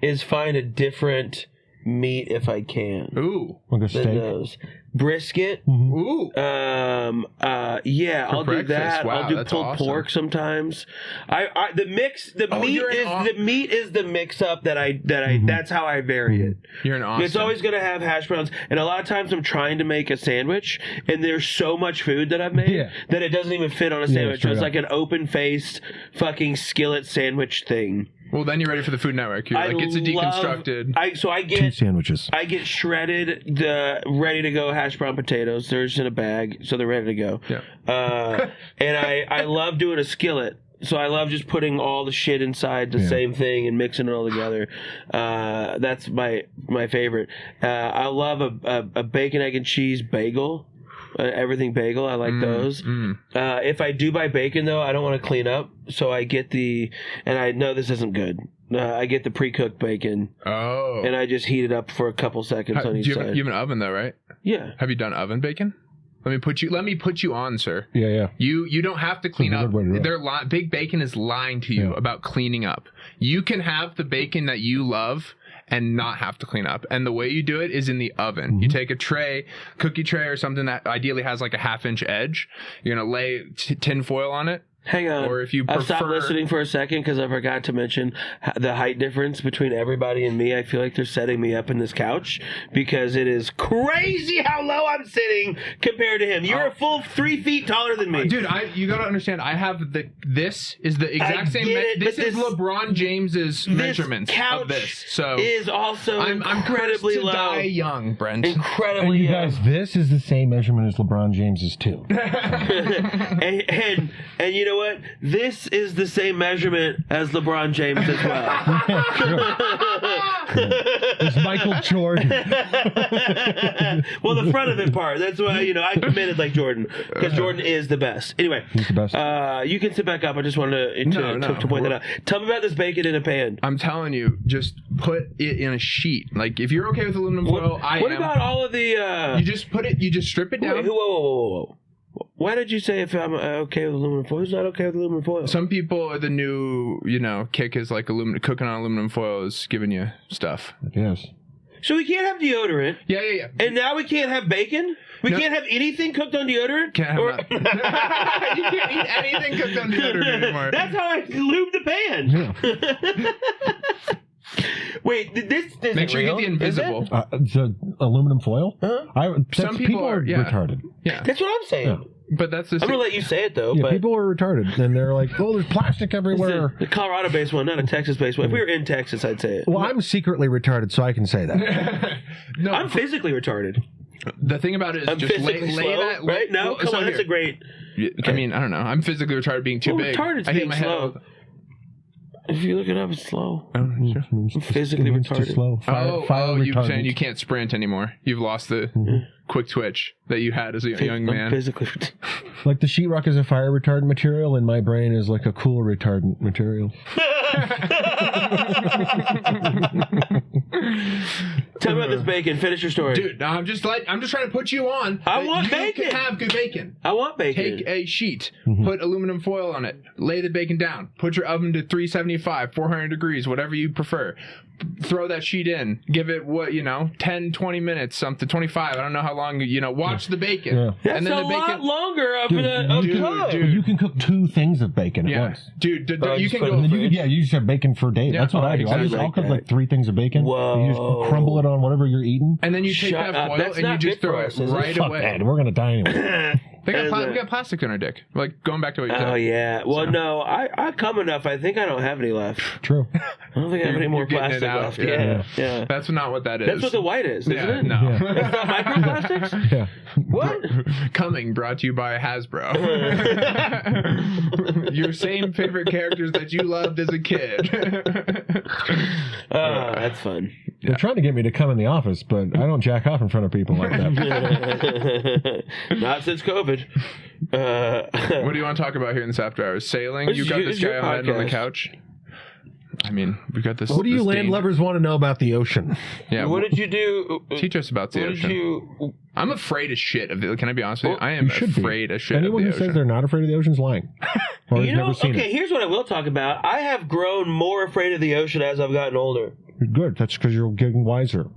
is find a different meat if I can. Ooh. Like a than steak. those. Brisket. Ooh. Yeah, I'll do that. Wow, I'll do that's pulled awesome. pork sometimes. The meat is the mix up that I that's how I vary it. You're an awesome. It's always going to have hash browns, and a lot of times I'm trying to make a sandwich, and there's so much food that I've made that it doesn't even fit on a sandwich. So it's like an open-faced fucking skillet sandwich thing. Well, then you're ready for the Food Network. You're like, it's a deconstructed. I get 2 sandwiches. I get shredded, ready to go hash brown potatoes. They're just in a bag, so they're ready to go. Yeah. And I love doing a skillet. So I love just putting all the shit inside the same thing and mixing it all together. That's my favorite. I love a bacon, egg, and cheese bagel. Everything bagel. I like those. If I do buy bacon, though, I don't want to clean up. So I get and I know this isn't good. I get the pre-cooked bacon. Oh. And I just heat it up for a couple seconds on each side. You have an oven, though, right? Yeah. Have you done oven bacon? Let me put you on, sir. Yeah. You don't have to clean up. Big Bacon is lying to you about cleaning up. You can have the bacon that you love and not have to clean up. And the way you do it is in the oven. You take a cookie tray or something that ideally has like a 1/2-inch edge. You're going to lay tin foil on it. Hang on. Or if you I'll stop listening for a second because I forgot to mention the height difference between everybody and me. I feel like they're setting me up in this couch because it is crazy how low I'm sitting compared to him. You're a full 3 feet taller than me. Dude, you got to understand, I have this is the exact same. This is LeBron James's measurements of this. So is also I'm incredibly cursed to low. die young, Brent. Incredibly you guys, this is the same measurement as LeBron James's too. and you know what? This is the same measurement as LeBron James as well. It's Michael Jordan. Well, the front of it part. That's why, I committed like Jordan. Because Jordan is the best. Anyway. He's the best. You can sit back up. I just wanted to point that out. Tell me about this bacon in a pan. I'm telling you, just put it in a sheet. Like, if you're okay with aluminum foil, What about all of the... You just strip it down. Wait, whoa. Why did you say if I'm okay with aluminum foil? Who's not okay with aluminum foil? Some people, the new, kick is like cooking on aluminum foil is giving you stuff. Yes. So we can't have deodorant. Yeah. And now we can't have bacon? We can't have anything cooked on deodorant? Can't have you can't eat anything cooked on deodorant anymore. That's how I lube the pan. Yeah. Wait, this Make sure you get the invisible. The aluminum foil? Huh? Some people are retarded. Yeah. That's what I'm saying. Yeah. But that's the I'm going to let you say it, though. Yeah, but people are retarded, and they're like, "Oh, there's plastic everywhere." the Colorado-based one, not a Texas-based one. If we were in Texas, I'd say it. Well, I'm secretly retarded, so I can say that. No, I'm physically retarded. the thing about it is I'm just physically lay slow, that right? No, come on, that's a great... I mean, I don't know. I'm physically retarded being too big. Retarded's I hit being my head. slow. If you look it up, it's slow. Oh, sure. I'm physically retarded. Slow. Fire You're saying retardant. you can't sprint anymore. You've lost the quick twitch that you had as a young man. I'm physically retarded. Like the sheetrock is a fire retardant material, and my brain is like a cool retardant material. Tell me about this bacon. Finish your story. Dude, no, I'm just trying to put you on. I want bacon. You can have good bacon. I want bacon. Take a sheet, put aluminum foil on it, lay the bacon down, put your oven to 375, 400 degrees, whatever you prefer. Throw that sheet in, give it 10, 20 minutes, something, 25. I don't know how long, watch the bacon. Yeah. That's and then a the bacon, lot longer of Dude, time. dude. You can cook 2 things of bacon at once. Dude, you just can put it go. in the You just have bacon for days. Yeah. That's what I do. Exactly. I'll cook like 3 things of bacon. Whoa. You just crumble it on whatever you're eating. And then you take Shut that up. foil That's and you not just good for throw us, it is it? right Fuck away. that. We're gonna die anyway. We got plastic in our dick. Like, going back to what you said. Oh, yeah. Well, no, I come enough. I think I don't have any left. True. I don't think I have any more You're getting it plastic out. left. Yeah. Yeah. That's not what that is. That's what the white is, isn't Yeah, it? no. Yeah. That's not microplastics? Yeah. What? Coming, brought to you by Hasbro. Your same favorite characters that you loved as a kid. That's fun. They're trying to get me to come in the office, but I don't jack off in front of people like that. Not since COVID. What do you want to talk about here in this after hours? Sailing? You got this guy on the couch? I mean, we got this. What do you this landlubbers want to know about the ocean? Yeah. What did you do? Teach us about the What ocean. did you... I'm afraid as shit of it. Can I be honest with you? I am You should be. afraid as shit Anyone of who the says ocean. they're not afraid of the ocean's lying. Or has You know, never seen okay, it. here's what I will talk about. I have grown more afraid of the ocean as I've gotten older. Good. That's because you're getting wiser.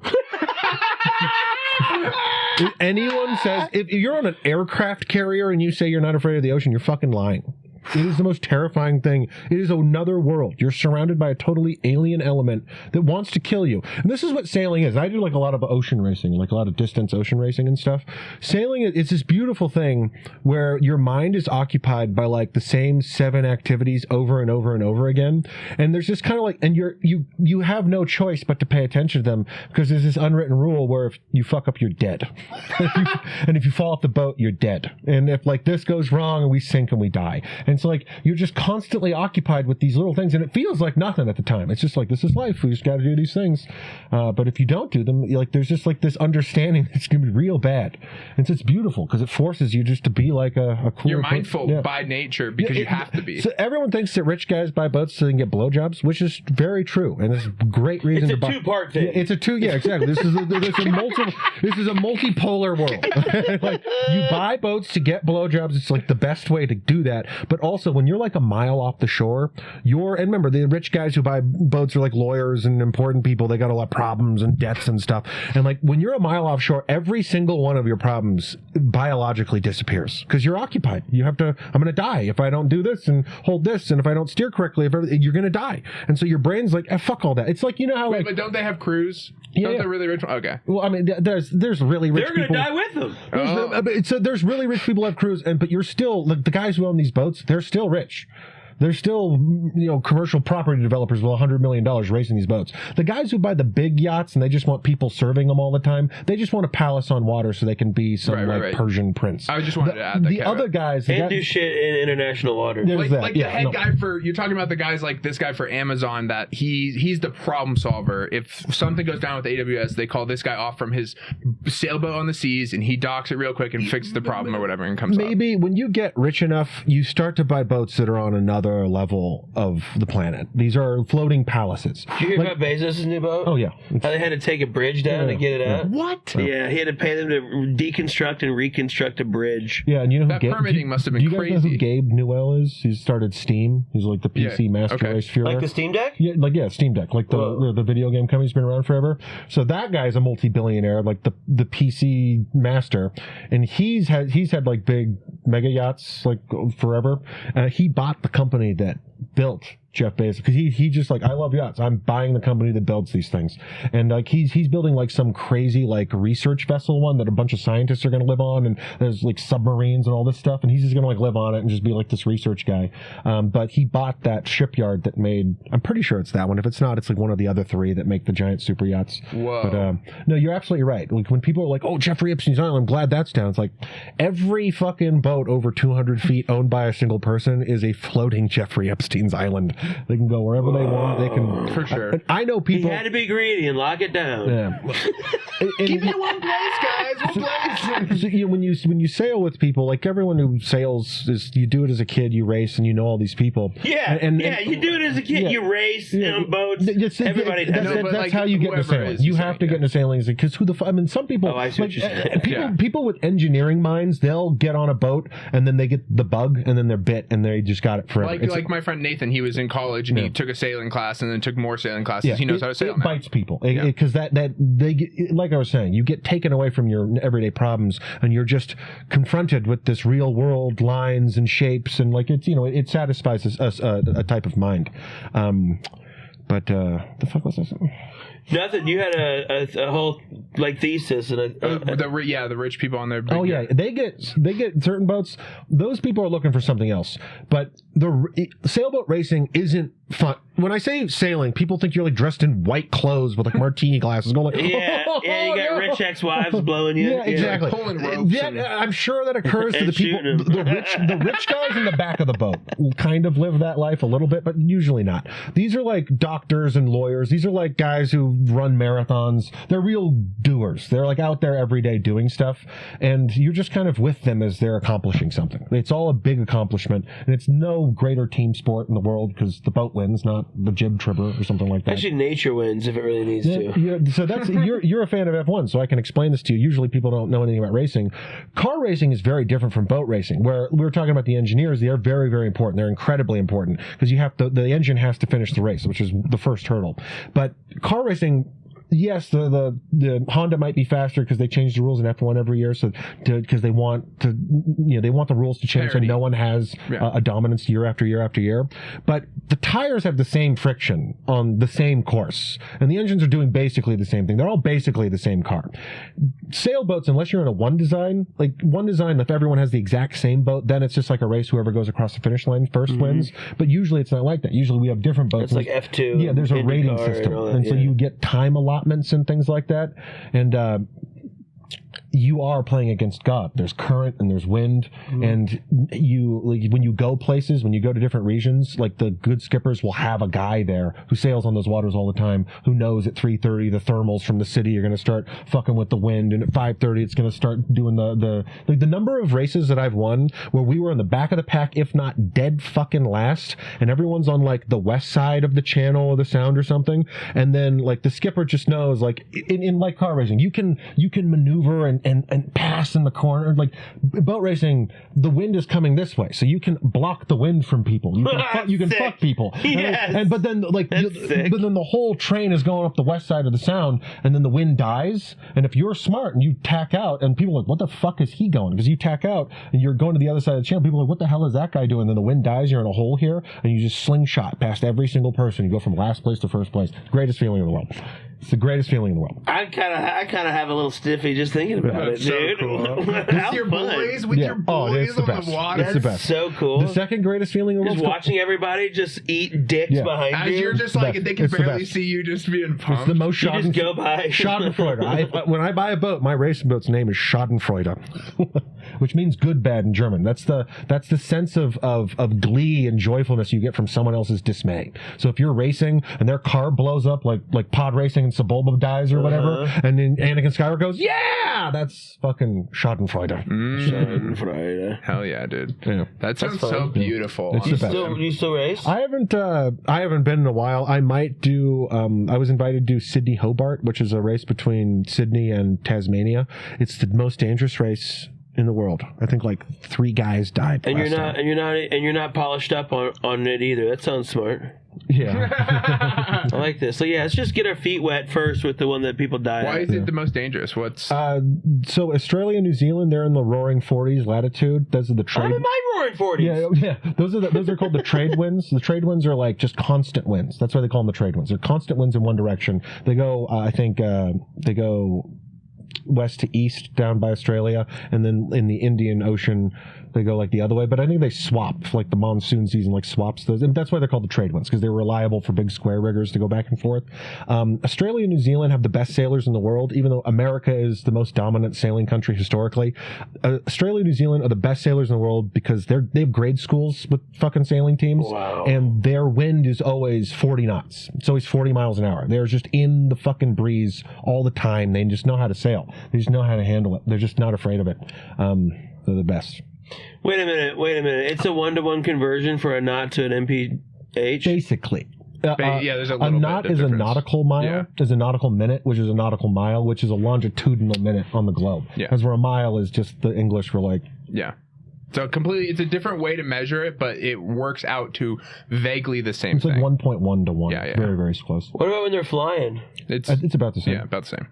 If anyone says, if you're on an aircraft carrier and you say you're not afraid of the ocean, you're fucking lying. It is the most terrifying thing. It is another world. You're surrounded by a totally alien element that wants to kill you. And this is what sailing is. I do like a lot of ocean racing, like a lot of distance ocean racing and stuff. Sailing is this beautiful thing where your mind is occupied by like the same 7 activities over and over and over again. And there's just kind of like, and you have no choice but to pay attention to them because there's this unwritten rule where if you fuck up, you're dead. And if you fall off the boat, you're dead. And if like this goes wrong and we sink and we die. And so like you're just constantly occupied with these little things and it feels like nothing at the time. It's just like, this is life. We just got to do these things. But if you don't do them, like there's just like this understanding that it's going to be real bad. And so it's beautiful because it forces you just to be like a cool You're mindful by nature because you have to be. So everyone thinks that rich guys buy boats so they can get blowjobs, which is very true. And there's great reason It's to a buy. two-part thing. Yeah, it's a two. Yeah, exactly. This is a multipolar world. Like you buy boats to get blowjobs. It's like the best way to do that. But also when you're like a mile off the shore, and remember the rich guys who buy boats are like lawyers and important people. They got a lot of problems and debts and stuff. And like when you're a mile offshore, every single one of your problems biologically disappears because you're occupied. You have to. I'm going to die if I don't do this and hold this, and if I don't steer correctly, you're going to die. And so your brain's like, fuck all that. It's like how. Wait, but don't they have crews? Don't they really rich? Okay. Well, I mean, there's really rich people. They're going to die with them. There's really rich people who have crews, but you're still like the guys who own these boats. They're still rich. There's still, commercial property developers with $100 million racing these boats. The guys who buy the big yachts and they just want people serving them all the time, they just want a palace on water so they can be some Persian prince. I just wanted to add that. The other guys... And do shit in international waters. Like the head guy for... You're talking about the guys like this guy for Amazon that he's the problem solver. If something goes down with AWS, they call this guy off from his sailboat on the seas and he docks it real quick and fixes the problem or whatever and comes up. Maybe when you get rich enough, you start to buy boats that are on another level of the planet. These are floating palaces. Did you hear about Bezos' new boat? Oh, yeah. How they had to take a bridge down to get it out? What? Yeah, he had to pay them to deconstruct and reconstruct a bridge. Yeah, and you know that permitting must have been crazy. Do you guys know who Gabe Newell is? He started Steam. He's like the PC master race Führer. Like the Steam Deck? Yeah, Steam Deck, like the video game company's been around forever. So that guy's a multi-billionaire, like the PC master, and he's had like big mega yachts like forever. He bought the company that built Jeff Bezos because he just like, I love yachts. I'm buying the company that builds these things, and like he's building like some crazy like research vessel one that a bunch of scientists are going to live on, and there's like submarines and all this stuff, and he's just going to like live on it and just be like this research guy. But he bought that shipyard that made, I'm pretty sure it's that one. If it's not, it's like one of the other three that make the giant super yachts. Whoa! But no, you're absolutely right. Like when people are like, "Oh, Jeffrey Epstein's Island," I'm glad that's down. It's like every fucking boat over 200 feet owned by a single person is a floating Jeffrey Epstein's Island. They can go wherever they want. They can, for sure. I know people. He had to be greedy and lock it down. Yeah. Keep it in one place, guys. One place. So, when you sail with people, like everyone who sails, you do it as a kid. You race and you know all these people. Yeah, and you do it as a kid. You race on boats. Everybody does that's like, how you get into sailing. You have to get into sailing because who the fuck? I mean, some people. Oh, I see what you're saying. People with engineering minds, they'll get on a boat and then they get the bug and then they're bit and they just got it forever. Like my friend Nathan, he was in college and he took a sailing class and then took more sailing classes. He knows how to sail. It bites people because that they get, like I was saying, you get taken away from your everyday problems and you're just confronted with this real world lines and shapes and like it satisfies a type of mind. But the fuck was that? Nothing. You had a whole like thesis and the rich people on their. Oh yeah, they get certain boats. Those people are looking for something else. But the sailboat racing isn't fun. When I say sailing, people think you're like dressed in white clothes with like martini glasses, going like, you got rich ex-wives blowing you. Yeah, exactly. Pulling ropes I'm sure that occurs to the people. The rich guys in the back of the boat kind of live that life a little bit, but usually not. These are like doctors and lawyers. These are like guys who run marathons. They're real doers. They're like out there every day doing stuff, and you're just kind of with them as they're accomplishing something. It's all a big accomplishment, and it's no greater team sport in the world because the boat wins, not the jib tripper or something like that. Actually, nature wins if it really needs to. So that's you're a fan of F1, so I can explain this to you. Usually people don't know anything about racing. Car racing is very different from boat racing, where we were talking about the engineers. They are very, very important. They're incredibly important because the engine has to finish the race, which is the first hurdle. But car racing, yes, the Honda might be faster because they change the rules in F1 every year, so because they want the rules to change so no one has a dominance year after year after year. But the tires have the same friction on the same course, and the engines are doing basically the same thing. They're all basically the same car. Sailboats, unless you're in a one design, if everyone has the exact same boat, then it's just like a race. Whoever goes across the finish line first wins. But usually it's not like that. Usually we have different boats. It's like F2. Yeah, there's a rating system, and so you get time allotments and things like that, and you are playing against God. There's current and there's wind, and when you go places, when you go to different regions, like the good skippers will have a guy there who sails on those waters all the time, who knows at 3:30 the thermals from the city are going to start fucking with the wind, and at 5:30 it's going to start doing the number of races that I've won where we were in the back of the pack, if not dead fucking last, and everyone's on like the west side of the channel or the sound or something, and then like the skipper just knows, like in like car racing, you can maneuver and pass in the corner. Like boat racing, the wind is coming this way, so you can block the wind from people. You can fuck people. Yes. But then the whole train is going up the west side of the sound, and then the wind dies. And if you're smart and you tack out, and people are like, what the fuck is he going? Because you tack out and you're going to the other side of the channel. People are like, what the hell is that guy doing? And then the wind dies. You're in a hole here, and you just slingshot past every single person. You go from last place to first place. Greatest feeling in the world. It's the greatest feeling in the world. I kind of have a little stiffy just thinking about it, That's so dude. cool. How With your fun. boys, with your boys it's the on best. the water. It's the best. So cool. The second greatest feeling in the world. Just watching everybody just eat dicks behind As you. you're just like, best. they can It's the barely best. see you just being It's pumped. the most you just go by. Schadenfreude. When I buy a boat, my racing boat's name is Schadenfreude, which means good, bad in German. That's the sense of glee and joyfulness you get from someone else's dismay. So if you're racing and their car blows up like pod racing and Sebulba dies or whatever, and then Anakin Skywalker goes, yeah, that's fucking Schadenfreude. Schadenfreude. Hell yeah, dude. Yeah. That sounds fun. so beautiful. It's the best. You still race? I haven't been in a while. I might do. I was invited to do Sydney Hobart, which is a race between Sydney and Tasmania. It's the most dangerous race in the world. I think like 3 guys died. And last time. you're not polished up on it either. That sounds smart. Yeah. I like this. So yeah, let's just get our feet wet first with the one that people die. Why at. is it the most dangerous? What's So Australia and New Zealand, they're in the roaring 40s latitude. Those are the I'm trade. in my roaring 40s. Yeah. Those are called the trade winds. The trade winds are like just constant winds. That's why they call them the trade winds. They're constant winds in one direction. They go, I think, they go west to east down by Australia, and then in the Indian Ocean they go like the other way. But I think they swap, like the monsoon season like swaps those, and that's why they're called the trade winds, because they're reliable for big square riggers to go back and forth. Australia and New Zealand have the best sailors in the world, even though America is the most dominant sailing country historically. Australia and New Zealand are the best sailors in the world because they have grade schools with fucking sailing teams. Wow. And their wind is always 40 knots. It's always 40 miles an hour. They're just in the fucking breeze all the time. They just know how to sail. They just know how to handle it. They're just not afraid of it. They're the best. Wait a minute. It's a 1-to-1 conversion for a knot to an mph. Basically. yeah, there's a little knot bit of is a difference. nautical mile, Yeah. is a nautical minute, which is a nautical mile, which is a longitudinal minute on the globe. Yeah. As where a mile is just the English for like. Yeah. So completely, it's a different way to measure it, but it works out to vaguely the same It's like thing. 1.1 to 1. Yeah, yeah. Very, very close. What about when they're flying? It's It's about the same. yeah, about the same.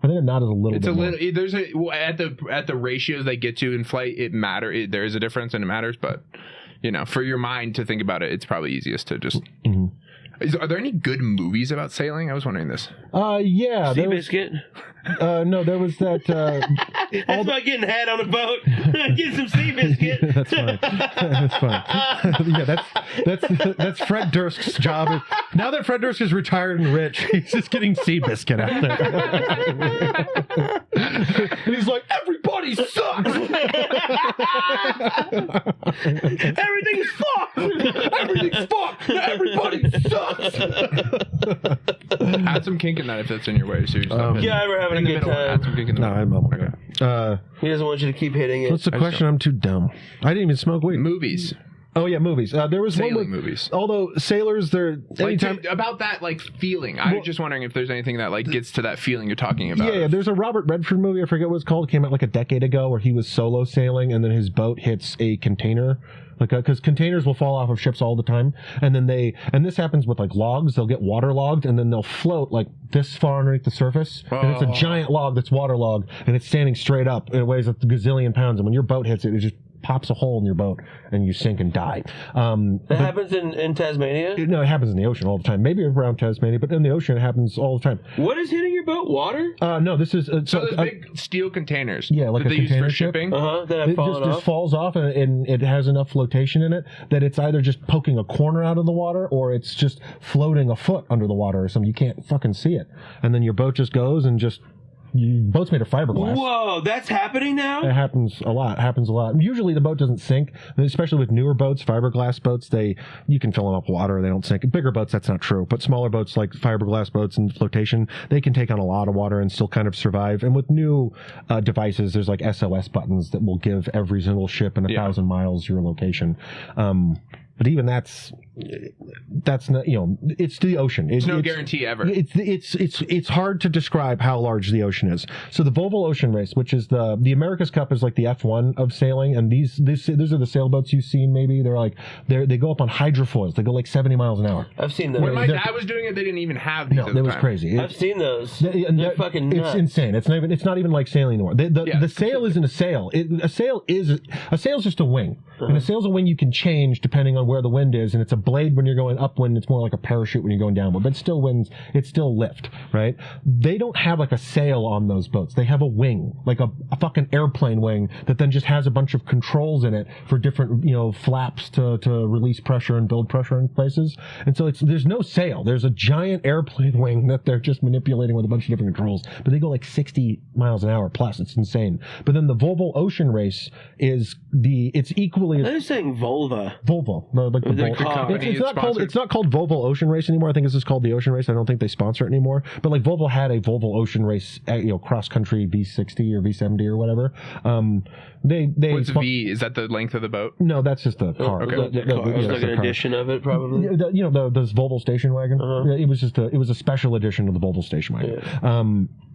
I think a knot is a little It's bit a more. little. There's a at the ratios they get to in flight. It matter. There is a difference and it matters, but for your mind to think about it, it's probably easiest to just. Mhm. Are there any good movies about sailing? I was wondering this. Yeah. There was, Seabiscuit? no, there was that. That's about getting head on a boat. Get some Seabiscuit. That's fine. That's fine. Yeah, that's Fred Durst's job. Now that Fred Durst is retired and rich, he's just getting Seabiscuit out there. And he's like, everybody sucks. Everything's fucked. Everything's fucked. Everybody sucks. Add some kink in that if that's in your way. So you're just Yeah, we're having in a the good middle. Add time. some kink in No, the I'm okay. He doesn't want you to keep hitting it. What's the question? I'm too dumb. I didn't even smoke weed. movies. Oh yeah, movies. There was one Sailing with movies. Although sailors, they're anytime. About that feeling. I was just wondering if there's anything that gets to that feeling you're talking about. Yeah, there's a Robert Redford movie, I forget what it's called, it came out like a decade ago, where he was solo sailing and then his boat hits a container. Because containers will fall off of ships all the time, and then this happens with logs, they'll get waterlogged, and then they'll float this far underneath the surface, and it's a giant log that's waterlogged, and it's standing straight up, and it weighs a gazillion pounds, and when your boat hits it, it just pops a hole in your boat, and you sink and die. That happens in Tasmania? No, it happens in the ocean all the time. Maybe around Tasmania, but in the ocean it happens all the time. What is hitting your boat? Water? No, this is... So those big steel containers. Yeah, like that a they use container for ship? shipping. That have It fallen just off? falls off, and it has enough flotation in it that it's either just poking a corner out of the water or it's just floating a foot under the water or something. You can't fucking see it. And then your boat just goes and just... boat's made of fiberglass. Whoa, that's happening now? It happens a lot. Usually the boat doesn't sink, especially with newer boats, fiberglass boats, you can fill them up with water, they don't sink. Bigger boats, that's not true. But smaller boats like fiberglass boats and flotation, they can take on a lot of water and still kind of survive. And with new devices, there's SOS buttons that will give every single ship in 1,000 miles your location. But even that's not, it's the ocean. There's no guarantee ever. It's hard to describe how large the ocean is. So the Volvo Ocean Race, which is the America's Cup, is like the F1 of sailing, and these are the sailboats you've seen. Maybe they go up on hydrofoils. They go 70 miles an hour. I've seen those. When my dad was doing it, they didn't even have these. No, that was crazy. I've seen those. They're fucking nuts. It's insane. It's not even like sailing anymore. The sail isn't a sail. A sail is just a wing, and a sail's a wing you can change depending on where the wind is, and it's a blade when you're going upwind. It's more like a parachute when you're going downwind, but it's still lift, right? They don't have like a sail on those boats. They have a wing, like a fucking airplane wing that then just has a bunch of controls in it for different, flaps to release pressure and build pressure in places. And so there's no sail. There's a giant airplane wing that they're just manipulating with a bunch of different controls, but they go like 60 miles an hour plus. It's insane. But then the Volvo Ocean Race it's equally as... They're saying Volvo. Volvo. It's not called Volvo Ocean Race anymore. I think this is called the Ocean Race. I don't think they sponsor it anymore. But like Volvo had a Volvo Ocean Race, cross country V60 or V70 or whatever. What's V? Is that the length of the boat? No, that's just the car. Okay. It's like an edition of it, probably. This Volvo station wagon. It was a special edition of the Volvo station wagon. Yeah.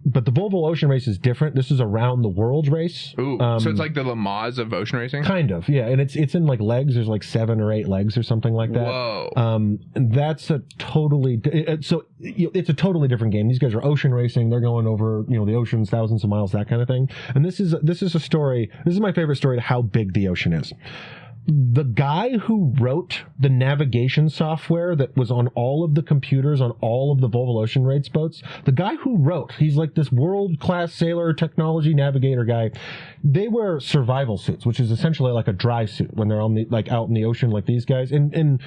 But the Volvo Ocean Race is different. This is a round the world race. Ooh, so it's like the Le Mans of ocean racing? Kind of, yeah. And it's in like legs. There's like 7 or 8 legs or something like that. Whoa. And that's a totally... it's a totally different game. These guys are ocean racing. They're going over, the oceans, thousands of miles, that kind of thing. And this is a story... This is my favorite story to how big the ocean is. The guy who wrote the navigation software that was on all of the computers on all of the Volvo Ocean Race boats, the guy who wrote, he's like this world-class sailor technology navigator guy. They wear survival suits, which is essentially like a dry suit when they're on the out in the ocean like these guys. And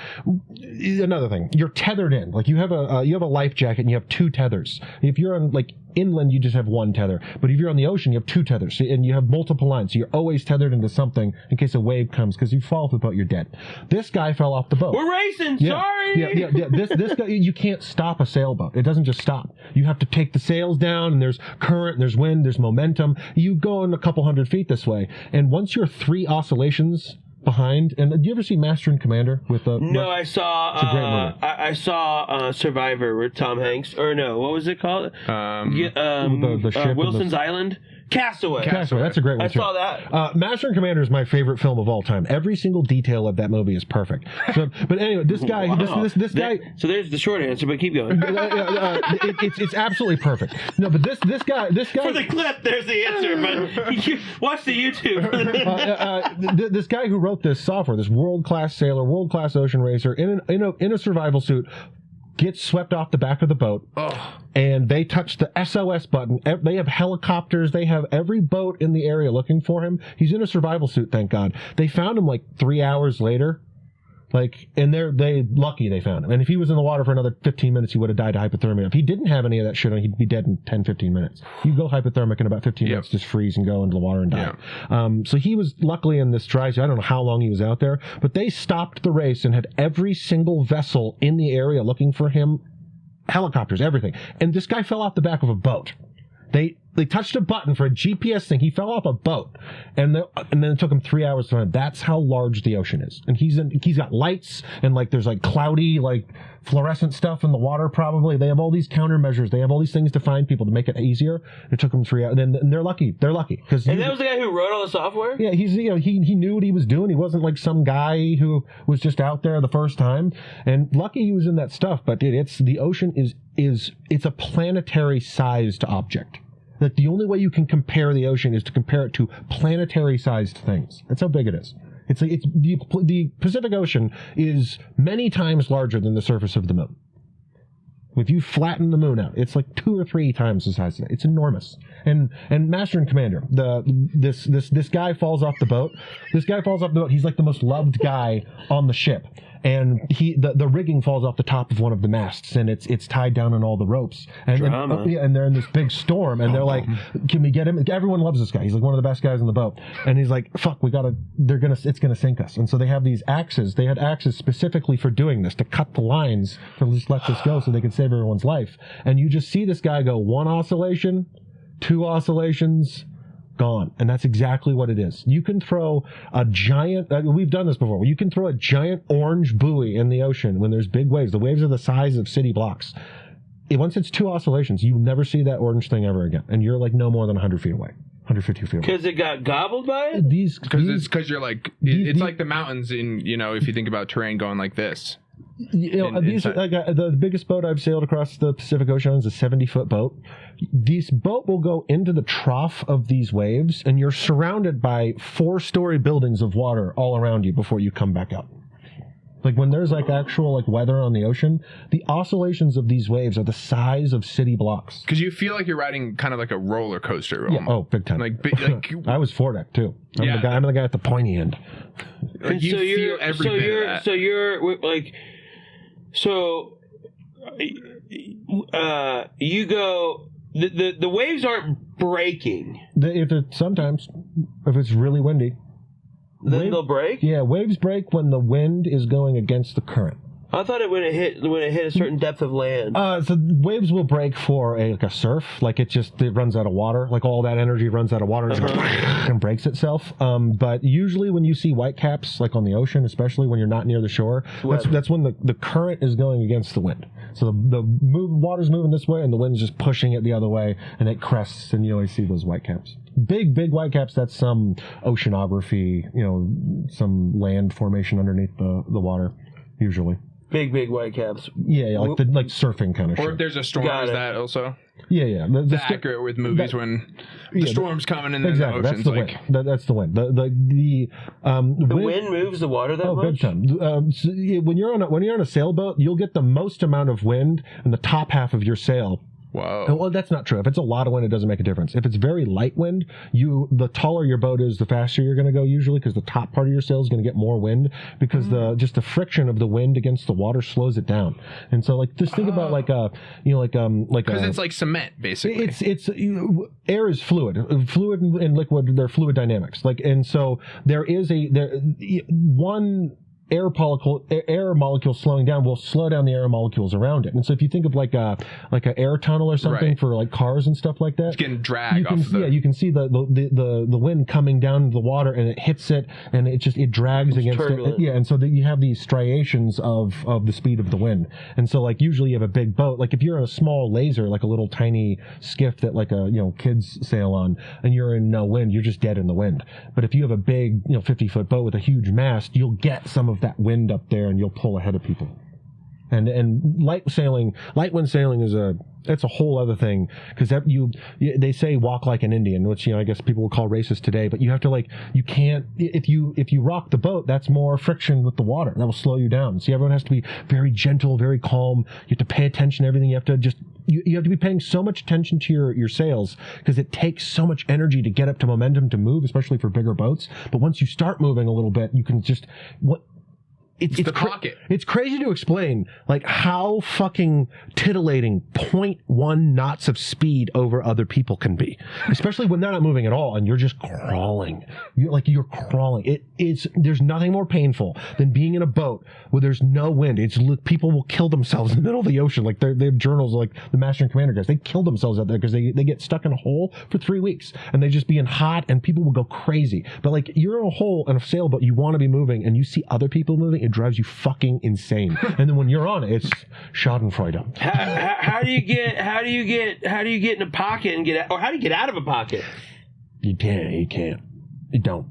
another thing, you're tethered in. Like you have a life jacket and you have 2 tethers. If you're on like inland, you just have 1 tether. But if you're on the ocean, you have 2 tethers, and you have multiple lines. So you're always tethered into something in case a wave comes, because you fall off the boat, you're dead. This guy fell off the boat. We're racing. Yeah, Sorry. Yeah. This guy, you can't stop a sailboat. It doesn't just stop. You have to take the sails down, and there's current, there's wind, there's momentum. You go in a couple hundred feet this way, and once you're 3 oscillations behind, and do you ever see Master and Commander with the? No, I saw. It's a great movie. I saw Survivor with Tom Hanks, or no, what was it called? The ship Wilson's Island. Castaway. That's a great one. I saw that. Master and Commander is my favorite film of all time. Every single detail of that movie is perfect. So, but anyway, this guy, Wow. this guy. So there's the short answer, but keep going. It's absolutely perfect. No, but this guy. For the clip, there's the answer, but watch the YouTube. This guy who wrote this software, this world-class sailor, world-class ocean racer, in a survival suit, gets swept off the back of the boat, and they touch the SOS button. They have helicopters. They have every boat in the area looking for him. He's in a survival suit, thank God. They found him like 3 hours later. And they lucky they found him. And if he was in the water for another 15 minutes, he would have died of hypothermia. If he didn't have any of that shit on, he'd be dead in 10, 15 minutes. You go hypothermic in about 15 minutes, just freeze and go into the water and die. Yeah. So he was luckily in this dry suit. I don't know how long he was out there, but they stopped the race and had every single vessel in the area looking for him, helicopters, everything. And this guy fell off the back of a boat. They touched a button for a GPS thing. He fell off a boat, and then it took him 3 hours to find. That's how large the ocean is. And he's got lights, and like there's like cloudy like fluorescent stuff in the water. Probably they have all these countermeasures. They have all these things to find people to make it easier. It took them 3 hours. And they're lucky. They're lucky because. And that was the guy who wrote all the software. Yeah, he knew what he was doing. He wasn't like some guy who was just out there the first time. And lucky he was in that stuff. But dude, the ocean is a planetary-sized object. That the only way you can compare the ocean is to compare it to planetary-sized things. That's how big it is. It's the Pacific Ocean is many times larger than the surface of the moon. If you flatten the moon out, it's like 2 or 3 times the size of it. It's enormous. And Master and Commander, this guy falls off the boat. This guy falls off the boat. He's like the most loved guy on the ship. And the rigging falls off the top of one of the masts, and it's tied down on all the ropes. And and they're in this big storm, and they're like, "Can we get him?" Everyone loves this guy. He's like one of the best guys on the boat. And he's like, "Fuck, it's gonna sink us." And so they have these axes. They had axes specifically for doing this, to cut the lines to just let this go so they could save everyone's life. And you just see this guy go 1 oscillation, 2 oscillations. Gone. And that's exactly what it is. You can throw a giant, we've done this before, you can throw a giant orange buoy in the ocean when there's big waves. The waves are the size of city blocks. Once it's 2 oscillations, you never see that orange thing ever again. And you're like no more than 100 feet away. 150 feet away. Because it got gobbled by it? Because you're like, it's like the mountains in, if you think about terrain going like this. The biggest boat I've sailed across the Pacific Ocean is a 70-foot boat. This boat will go into the trough of these waves, and you're surrounded by 4-story buildings of water all around you before you come back out. Like when there's like actual like weather on the ocean, the oscillations of these waves are the size of city blocks. Because you feel like you're riding kind of like a roller coaster. Yeah. Oh, big time. Like I was foredeck too. I'm the guy at the pointy end. Like you feel every bit of that. So you're like, so you go. The waves aren't breaking. If it's really windy. Then they'll break? Yeah, waves break when the wind is going against the current. I thought it when it hit a certain depth of land. So waves will break for a surf, like it runs out of water, like all that energy runs out of water and breaks itself. But usually when you see whitecaps, like on the ocean, especially when you're not near the shore, that's when the current is going against the wind. So the water's moving this way and the wind's just pushing it the other way, and it crests, and you always see those whitecaps. Big whitecaps. That's some oceanography, some land formation underneath the water, usually. Big whitecaps. Yeah, like surfing kind of shit. Or if there's a storm, is that also? Yeah. It's accurate with movies when the storm's coming and then the ocean's that's the like... wind. That's the wind. The wind moves the water that much? Big time. So when you're on a sailboat, you'll get the most amount of wind in the top half of your sail. Whoa. Well, that's not true. If it's a lot of wind, it doesn't make a difference. If it's very light wind, the taller your boat is, the faster you're going to go usually, because the top part of your sail is going to get more wind, because the friction of the wind against the water slows it down. And so just think about because it's like cement basically. It's air is fluid and liquid. They're fluid dynamics. And so there is one air molecule slowing down will slow down the air molecules around it. And so if you think of like a air tunnel or something for like cars and stuff like that, it's getting dragged you can see the wind coming down the water, and it hits it, and it drags against it. Yeah, and so that you have these striations of the speed of the wind. And so like usually you have a big boat, like if you're on a small laser, like a little tiny skiff that like kids sail on, and you're in no wind, you're just dead in the wind. But if you have a big 50-foot boat with a huge mast, you'll get some of that wind up there, and you'll pull ahead of people. And light wind sailing is a whole other thing, because they say walk like an Indian, which I guess people will call racist today, but you have to you can't, if you rock the boat, that's more friction with the water that will slow you down. So everyone has to be very gentle, very calm. You have to pay attention to everything. You have to you have to be paying so much attention to your sails, because it takes so much energy to get up to momentum to move, especially for bigger boats. But once you start moving a little bit, you can just it's the pocket. It's crazy to explain, how fucking titillating 0.1 knots of speed over other people can be, especially when they're not moving at all and you're just crawling. You're crawling. There's nothing more painful than being in a boat where there's no wind. People will kill themselves in the middle of the ocean. Like they have journals, like the Master and Commander guys. They kill themselves out there because they get stuck in a hole for 3 weeks, and they just being hot, and people will go crazy. But you're in a hole in a sailboat, you want to be moving, and you see other people moving. It drives you fucking insane. And then when you're on it, it's Schadenfreude. How do you get in a pocket and get out, or how do you get out of a pocket? You can't. You don't.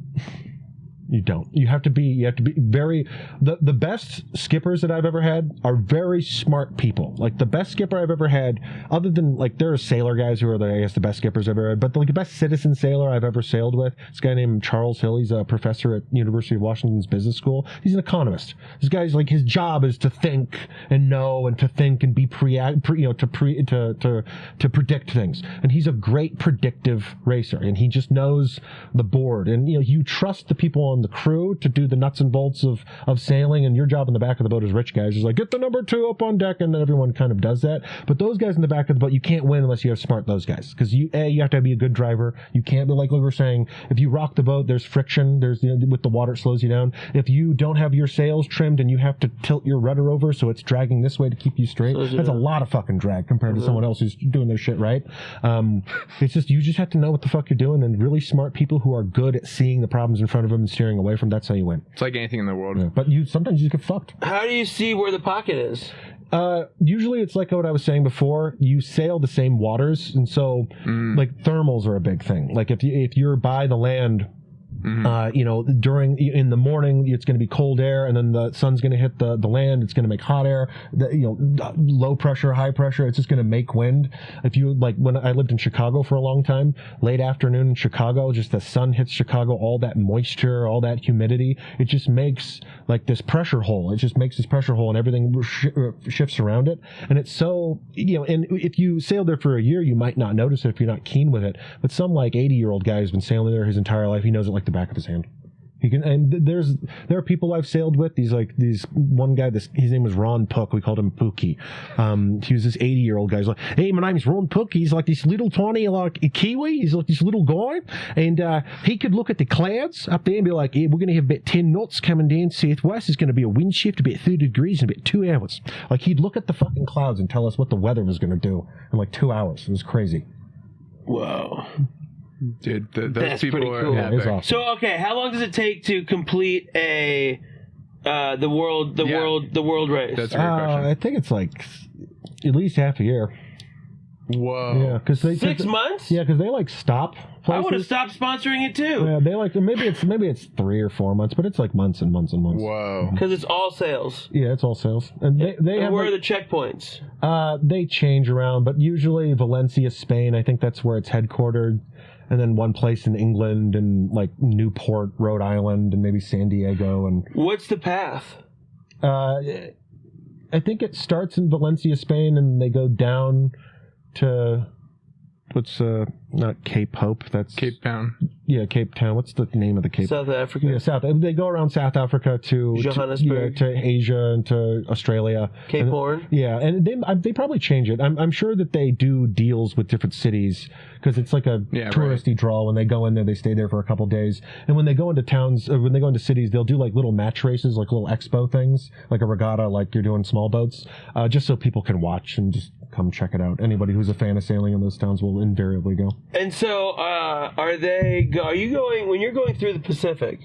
You have to be very, the best skippers that I've ever had are very smart people. Like the best skipper I've ever had, other than there are sailor guys who are the best skippers I've ever had, but the best citizen sailor I've ever sailed with, this guy named Charles Hill. He's a professor at University of Washington's business school. He's an economist. This guy's his job is to think and know, and to think and be to predict things. And he's a great predictive racer, and he just knows the board. And you trust the people on the crew to do the nuts and bolts of sailing, and your job in the back of the boat as rich guys is get the number 2 up on deck, and then everyone kind of does that. But those guys in the back of the boat, you can't win unless you have those guys, because you have to be a good driver. You can't be like we were saying, if you rock the boat, there's friction, there's with the water, it slows you down. If you don't have your sails trimmed and you have to tilt your rudder over so it's dragging this way to keep you straight, that's a lot of fucking drag compared to someone else who's doing their shit right. You just have to know what the fuck you're doing, and really smart people who are good at seeing the problems in front of them and steering away from. That's how you win. It's like anything in the world. Yeah, but sometimes you get fucked. How do you see where the pocket is? Usually it's like what I was saying before. You sail the same waters, and so thermals are a big thing. If you're by the land, In the morning it's going to be cold air, and then the sun's going to hit the land. It's going to make hot air. Low pressure, high pressure. It's just going to make wind. If you when I lived in Chicago for a long time, late afternoon in Chicago, just the sun hits Chicago, all that moisture, all that humidity, it just makes this pressure hole. It just makes this pressure hole, and everything shifts around it. And it's so and if you sail there for a year, you might not notice it if you're not keen with it. But some 80-year-old guy who's been sailing there his entire life, he knows it like the back of his hand. He can, and there are people I've sailed with. These one guy. His name was Ron Puck. We called him Pookie. He was this 80-year-old guy. He's like, hey, my name's Ron Puck. He's like this little tiny Kiwi. He's like this little guy, and he could look at the clouds up there and be like, hey, we're going to have about 10 knots coming down southwest. There's going to be a wind shift about 30 degrees in about 2 hours. He'd look at the fucking clouds and tell us what the weather was going to do in 2 hours. It was crazy. Whoa. Dude, those That's people pretty are cool. Yeah, it was awesome. So okay, how long does it take to complete the world race? That's a great question. I think it's at least half a year. Whoa. Yeah, because 6 months? Yeah, because they stop places. I would have stopped sponsoring it too. Yeah, they maybe it's 3 or 4 months, but it's months and months and months. Whoa. Because it's all sales. Yeah, it's all sales, and they have where are the checkpoints? They change around, but usually Valencia, Spain. I think that's where it's headquartered. And then one place in England, and Newport, Rhode Island, and maybe San Diego. And what's the path? I think it starts in Valencia, Spain, and they go down to not Cape Hope. That's Cape Town. Yeah, Cape Town. What's the name of the Cape? South Africa. Yeah, They go around South Africa to Johannesburg, to Asia, and to Australia. Cape Horn. Yeah, and they probably change it. I'm sure that they do deals with different cities because it's like a touristy draw. When they go in there, they stay there for a couple days. And when they go into towns, when they go into cities, they'll do little match races, little expo things, like a regatta, like you're doing small boats, just so people can watch and just come check it out. Anybody who's a fan of sailing in those towns will invariably go. And so, are you going when you're going through the Pacific,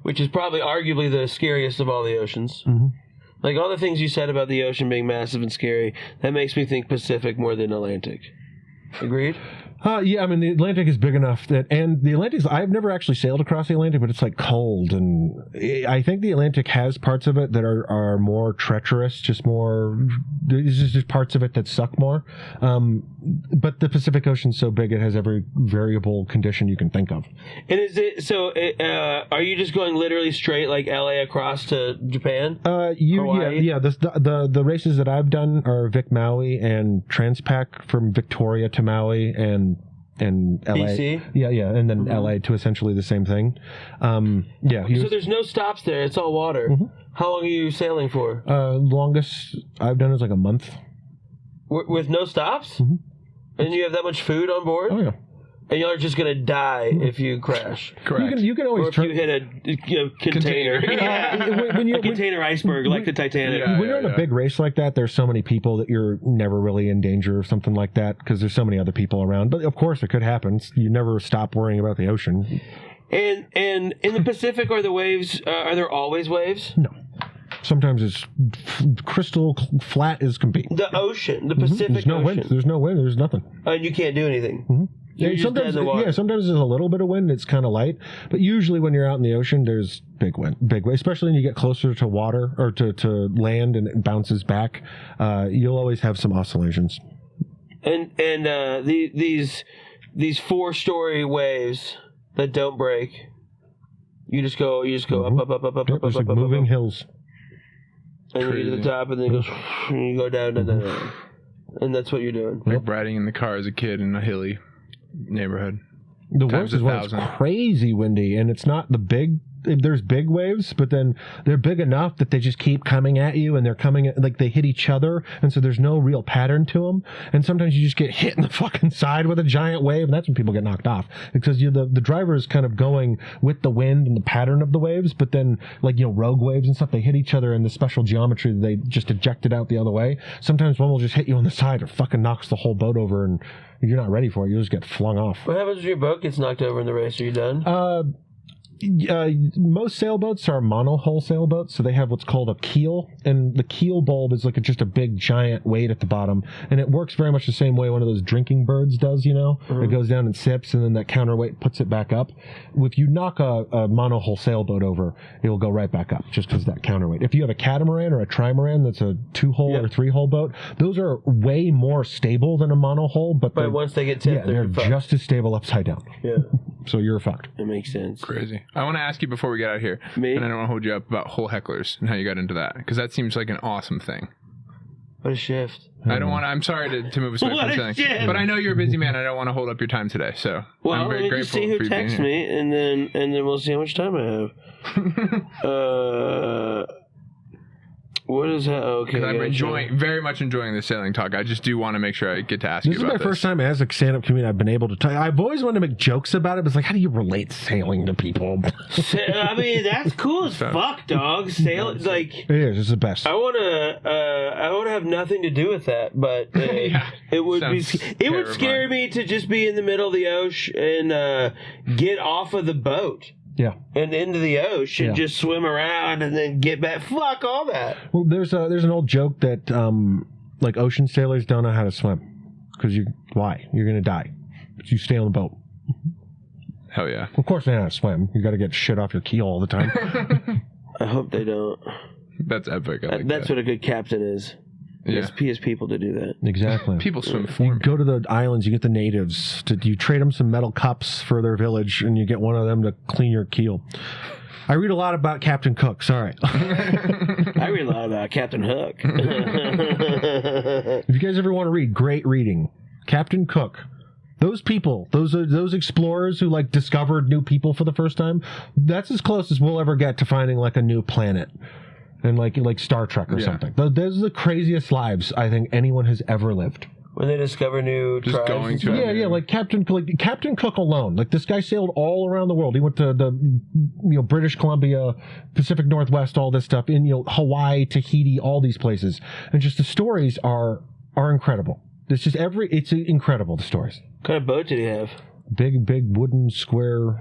which is probably arguably the scariest of all the oceans? Mm-hmm. All the things you said about the ocean being massive and scary, that makes me think Pacific more than Atlantic. Agreed? Yeah, I mean, the Atlantic is big enough and the Atlantic, I've never actually sailed across the Atlantic, but it's cold, and I think the Atlantic has parts of it that are more treacherous, there's just parts of it that suck more. But the Pacific Ocean's so big, it has every variable condition you can think of. And are you just going literally straight LA across to Japan? Yeah. The races that I've done are Vic Maui and Transpac from Victoria to Maui and LA. BC? Yeah, and then LA to essentially the same thing. So there's no stops there. It's all water. Mm-hmm. How long are you sailing for? Longest I've done is a month. With no stops? Mm-hmm. And you have that much food on board? Oh, yeah. And you're just going to die if you crash. Correct. You can always or if you hit a container. A container iceberg like the Titanic. When you're in a big race like that, there's so many people that you're never really in danger of something like that because there's so many other people around. But of course, it could happen. You never stop worrying about the ocean. And in the Pacific, are there always waves? No. Sometimes it's crystal flat as can be. The ocean, the Pacific There's no Ocean. wind. There's no wind. There's nothing. And you can't do anything. Mm-hmm. Sometimes there's a little bit of wind. It's kind of light, but usually when you're out in the ocean, there's big wind, especially when you get closer to water or to land and it bounces back. You'll always have some oscillations. And these 4-story waves that don't break, you just go up, There's moving hills. And you get to the top, and then you go down, and that's what you're doing. Riding in the car as a kid in a hilly neighborhood. The worst is when it's crazy windy, and it's not the big. There's big waves, but then they're big enough that they just keep coming at you, and they're coming they hit each other, and so there's no real pattern to them. And sometimes you just get hit in the fucking side with a giant wave, and that's when people get knocked off because the driver is kind of going with the wind and the pattern of the waves, but then rogue waves and stuff, they hit each other in the special geometry that they just ejected out the other way. Sometimes one will just hit you on the side or fucking knocks the whole boat over, and if you're not ready for it, you'll just get flung off. What happens if your boat gets knocked over in the race? Are you done? Most sailboats are monohull sailboats, so they have what's called a keel, and the keel bulb is like just a big giant weight at the bottom, and it works very much the same way one of those drinking birds does, you know? It goes down and sips, and then that counterweight puts it back up. If you knock a monohull sailboat over, it will go right back up, just because that counterweight. If you have a catamaran or a trimaran that's a 2-hull or 3-hull boat, those are way more stable than a monohull, but once they get tipped, they're just as stable upside down. Yeah. So you're fucked. It makes sense. Crazy. I want to ask you before we get out of here, Me? and I don't want to hold you up, about Hole Hecklers and how you got into that, because that seems like an awesome thing. What a shift. I don't want to. I'm sorry to move us away What from a something, shift. but I know you're a busy man. I don't want to hold up your time today, so Well, I'm very let me grateful just see who for you being texts here. me, and then we'll see how much time I have. What is that? Okay, Because I'm gotcha. very much enjoying the sailing talk. I just do want to make sure I get to ask This you is about my first time as a stand-up comedian I've been able to tell you. I've always wanted to make jokes about it, but it's like, how do you relate sailing to people? I mean, that's cool as fuck, dog. Sail like. It is. It's the best. I wanna have nothing to do with that, but Yeah, it would sounds scare me to just be in the middle of the ocean and get off of the boat Yeah. and into the ocean, Yeah. just swim around and then get back. Fuck all that. Well, there's an old joke that like ocean sailors don't know how to swim because why? You're gonna die. But you stay on the boat. Hell yeah. Of course they know how to swim. You got to get shit off your keel all the time. I hope they don't. That's epic. I like That's that. what a good captain is. Yeah. He has people to do that. Exactly. People swim You for me. go to the islands, you get the natives. You trade them some metal cups for their village, and you get one of them to clean your keel. I read a lot about Captain Cook. Sorry. I read a lot about Captain Hook. If you guys ever want to read, great reading. Captain Cook. Those people, those explorers who like discovered new people for the first time, that's as close as we'll ever get to finding like a new planet. And like Star Trek or something. Those are the craziest lives I think anyone has ever lived. When they discover new Just tribes going and to stuff. Yeah, like Captain Cook alone. Like this guy sailed all around the world. He went to the British Columbia, Pacific Northwest, all this stuff in Hawaii, Tahiti, all these places. And just the stories are incredible. It's just it's incredible, the stories. What kind of boat did he have? Big wooden square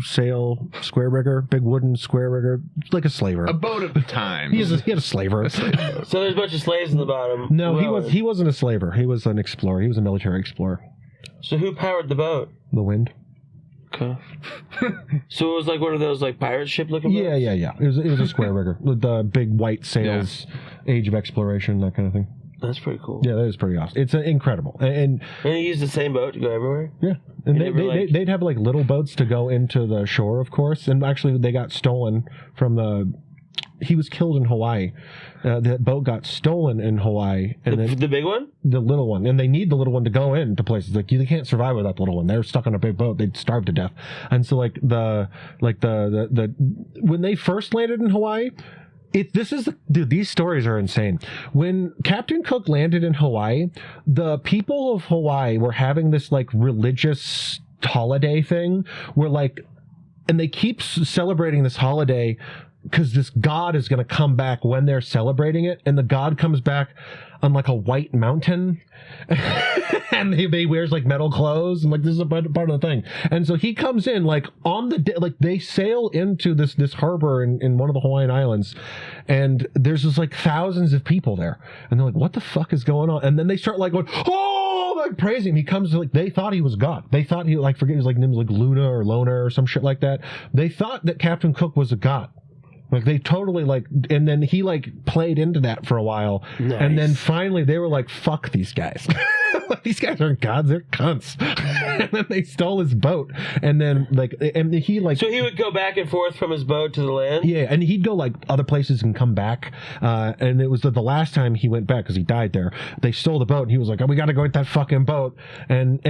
sail, square rigger, big wooden square rigger, like a slaver. A boat of the time. He had a slaver. So there's a bunch of slaves in the bottom. No, he wasn't a slaver. He was an explorer. He was a military explorer. So who powered the boat? The wind. Okay. So it was like one of those like pirate ship looking boats? Yeah. It was a square rigger with the big white sails, age of exploration, that kind of thing. That's pretty cool. Yeah, that is pretty awesome. It's incredible. And he used the same boat to go everywhere? yeah, and And they'd have like little boats to go into the shore, of course. And actually, they got stolen from he was killed in Hawaii. That boat got stolen in Hawaii, and then The big one? the little one, and they need the little one to go into places. Like they can't survive without the little one. They're stuck on a big boat. They'd starve to death. And so the when they first landed in Hawaii. These stories are insane. When Captain Cook landed in Hawaii, the people of Hawaii were having this like religious holiday thing where like, and they keep celebrating this holiday because this god is going to come back when they're celebrating it, and the god comes back on like a white mountain and he wears like metal clothes, and like this is a part of the thing. And so he comes in like on the day, like they sail into this harbor in one of the Hawaiian islands, and there's just like thousands of people there, and they're like, what the fuck is going on? And then they start like going, oh, like praising him. He comes like, they thought he was God. They thought he like, forget his like name was like Luna or Lona or some shit like that. They thought that Captain Cook was a god. Like they totally like, and then he like played into that for a while, and then finally they were like, "Fuck these guys! Like, these guys aren't gods; they're cunts." And then they stole his boat, and then and he like. So he would go back and forth from his boat to the land? Yeah, and he'd go like other places and come back. And it was the last time he went back because he died there. They stole the boat, and he was like, "Oh, we got to go get that fucking boat." And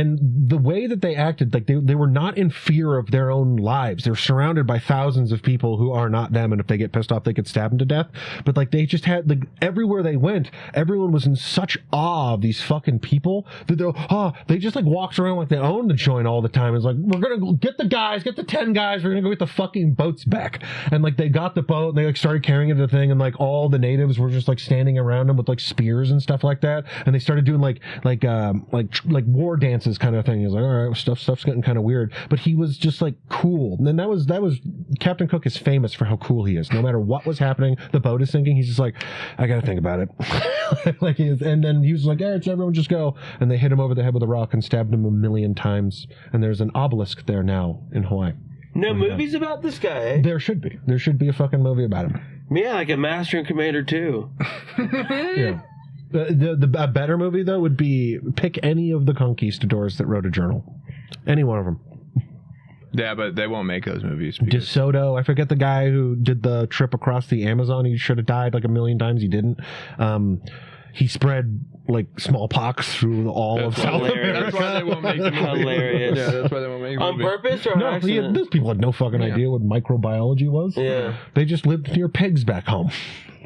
the way that they acted, like they were not in fear of their own lives. They're surrounded by thousands of people who are not them, and if they get pissed off, they could stab them to death. But like they just had like everywhere they went, everyone was in such awe of these fucking people people that they just like walks around like they own the joint all the time. It's like, we're gonna get the 10 guys, we're gonna go get the fucking boats back. And like they got the boat and they like started carrying it to the thing, and like all the natives were just like standing around them with like spears and stuff like that, and they started doing like war dances kind of thing. He was like, all right, stuff's getting kind of weird, but he was just like cool. And then that was Captain Cook is famous for how cool he is. No matter what was happening, the boat is sinking, he's just like, I gotta think about it. Like he is, and then he was like, hey, everyone just go, and they hit him over the head with a rock and stabbed him 1,000,000 times, and there's an obelisk there now in Hawaii. No movies about this guy, eh? There should be a fucking movie about him. Yeah, like a Master and Commander 2. Yeah. A better movie though would be pick any of the conquistadors that wrote a journal, any one of them. Yeah, but they won't make those movies. DeSoto, I forget the guy who did the trip across the Amazon. He should have died like 1,000,000 times. He didn't. He spread like smallpox through all of South America. That's why they won't make the movie. Hilarious. Yeah, that's why they won't make the movie. On purpose or on accident? Those people had no fucking idea what microbiology was. Yeah. They just lived near pigs back home.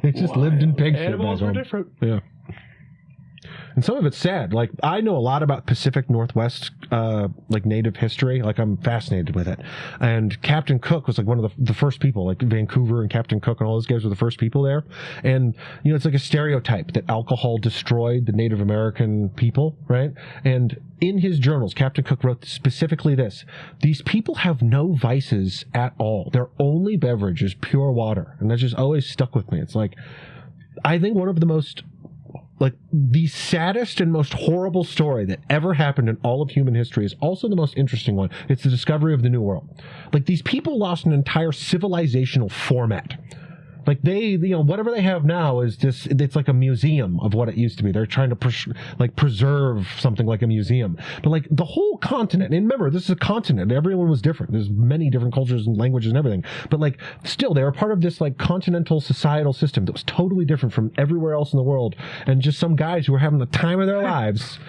They just lived in pig shit Animals back were home. different. Yeah. And some of it's sad. Like, I know a lot about Pacific Northwest, like native history. Like, I'm fascinated with it. And Captain Cook was like one of the first people, like Vancouver and Captain Cook and all those guys were the first people there. And, you know, it's like a stereotype that alcohol destroyed the Native American people, right? And in his journals, Captain Cook wrote specifically this: these people have no vices at all. Their only beverage is pure water. And that just always stuck with me. It's like, I think one of the most, like, the saddest and most horrible story that ever happened in all of human history is also the most interesting one. It's the discovery of the New World. Like, these people lost an entire civilizational format. Like, they, you know, whatever they have now is just, it's like a museum of what it used to be. They're trying to, preserve something like a museum. But, like, the whole continent, and remember, this is a continent. Everyone was different. There's many different cultures and languages and everything. But, like, still, they were part of this, like, continental societal system that was totally different from everywhere else in the world. And just some guys who were having the time of their lives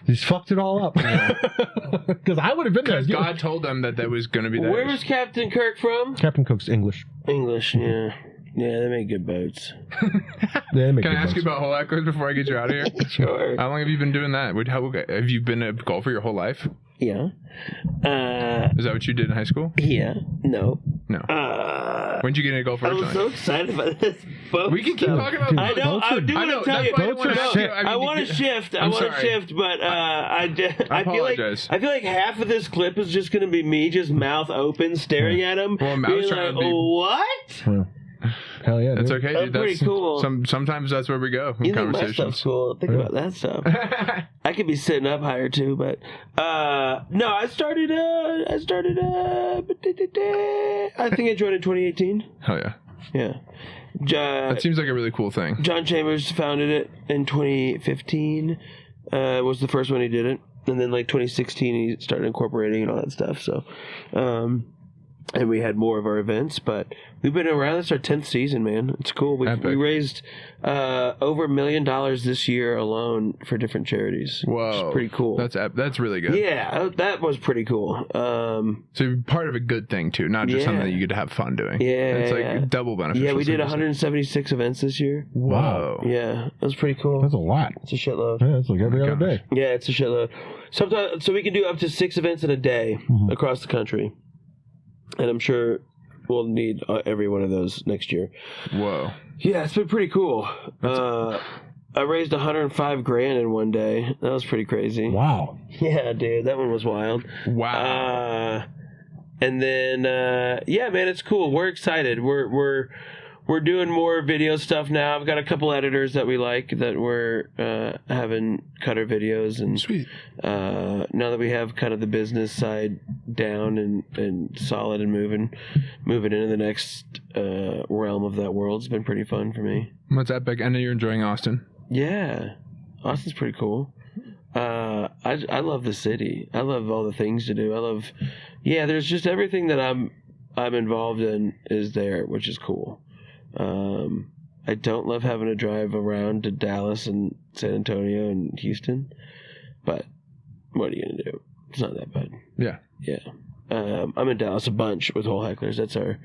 just fucked it all up. Because I would have been there. Because God told them that was going to be there. Where was Captain Kirk from? Captain Cook's English. English, yeah. Yeah, they make good boats. Can I ask you about Hole Hecklers before I get you out of here? Sure. How long have you been doing that? Have you been a golfer your whole life? Yeah. Is that what you did in high school? Yeah. No. When'd you get into golf I originally? was so excited about this boat. We can keep talking about I know. I do want to tell you. I want to shift. I want to shift, but I feel like half of this clip is just going to be me just mouth open staring at him. Well, I was trying to be... What? Yeah. Hell yeah, that's okay, dude. That's pretty cool. Sometimes that's where we go in you conversations. Think my stuff's cool. Think about that stuff. I could be sitting up higher too, but no, I started. I think I joined in 2018. Hell yeah. Yeah. That seems like a really cool thing. John Chambers founded it in 2015. Was the first one he did it, and then like 2016 he started incorporating and all that stuff. So. And we had more of our events, but we've been around. It's our 10th season, man. It's cool. We raised over $1 million this year alone for different charities. Whoa, which is pretty cool. That's really good. Yeah, that was pretty cool. So part of a good thing too, not just something that you get to have fun doing. Yeah, it's like double beneficial. Yeah, we did 176 events this year. Whoa. Yeah, that was pretty cool. That's a lot. It's a shitload. Yeah, it's like every other day. Yeah, it's a shitload. Sometimes, so we can do up to 6 events in a day across the country. And I'm sure we'll need every one of those next year. Whoa. Yeah, it's been pretty cool. I raised $105,000 in one day. That was pretty crazy. Wow. Yeah, dude, that one was wild. Wow. And then, yeah, man, it's cool. We're excited. We're doing more video stuff now. I've got a couple editors that we like that we're having cut our videos, and sweet. Now that we have kind of the business side down and solid and moving into the next realm of that world, it's been pretty fun for me. What's epic? I know you're enjoying Austin. Yeah, Austin's pretty cool. I love the city. I love all the things to do. There's just everything that I'm involved in is there, which is cool. I don't love having to drive around to Dallas and San Antonio and Houston, but what are you gonna do? It's not that bad. Yeah. I'm in Dallas a bunch with Hole Hecklers. That's our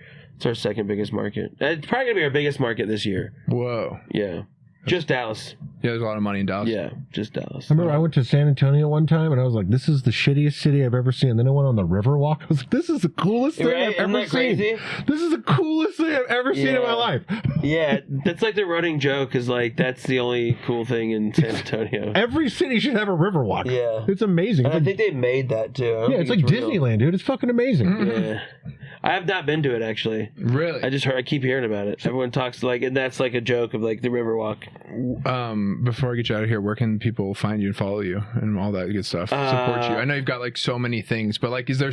second biggest market. It's probably gonna be our biggest market this year. Whoa. Yeah. Just Dallas. Yeah, there's a lot of money in Dallas. Yeah, just Dallas. I remember I went to San Antonio one time and I was like, this is the shittiest city I've ever seen. Then I went on the Riverwalk. I was like, this is the coolest thing I've Isn't ever that seen. crazy? This is the coolest thing I've ever seen in my life. Yeah, that's like the running joke is like, that's the only cool thing in San Antonio. Every city should have a Riverwalk. Yeah. It's amazing. And I think they made that too. Yeah, it's like real. Disneyland, dude. It's fucking amazing. Yeah. I have not been to it actually. Really? I keep hearing about it. Everyone talks like, and that's like a joke of like the Riverwalk. Before I get you out of here, where can people find you and follow you and all that good stuff? Support you. I know you've got like so many things, but like, is there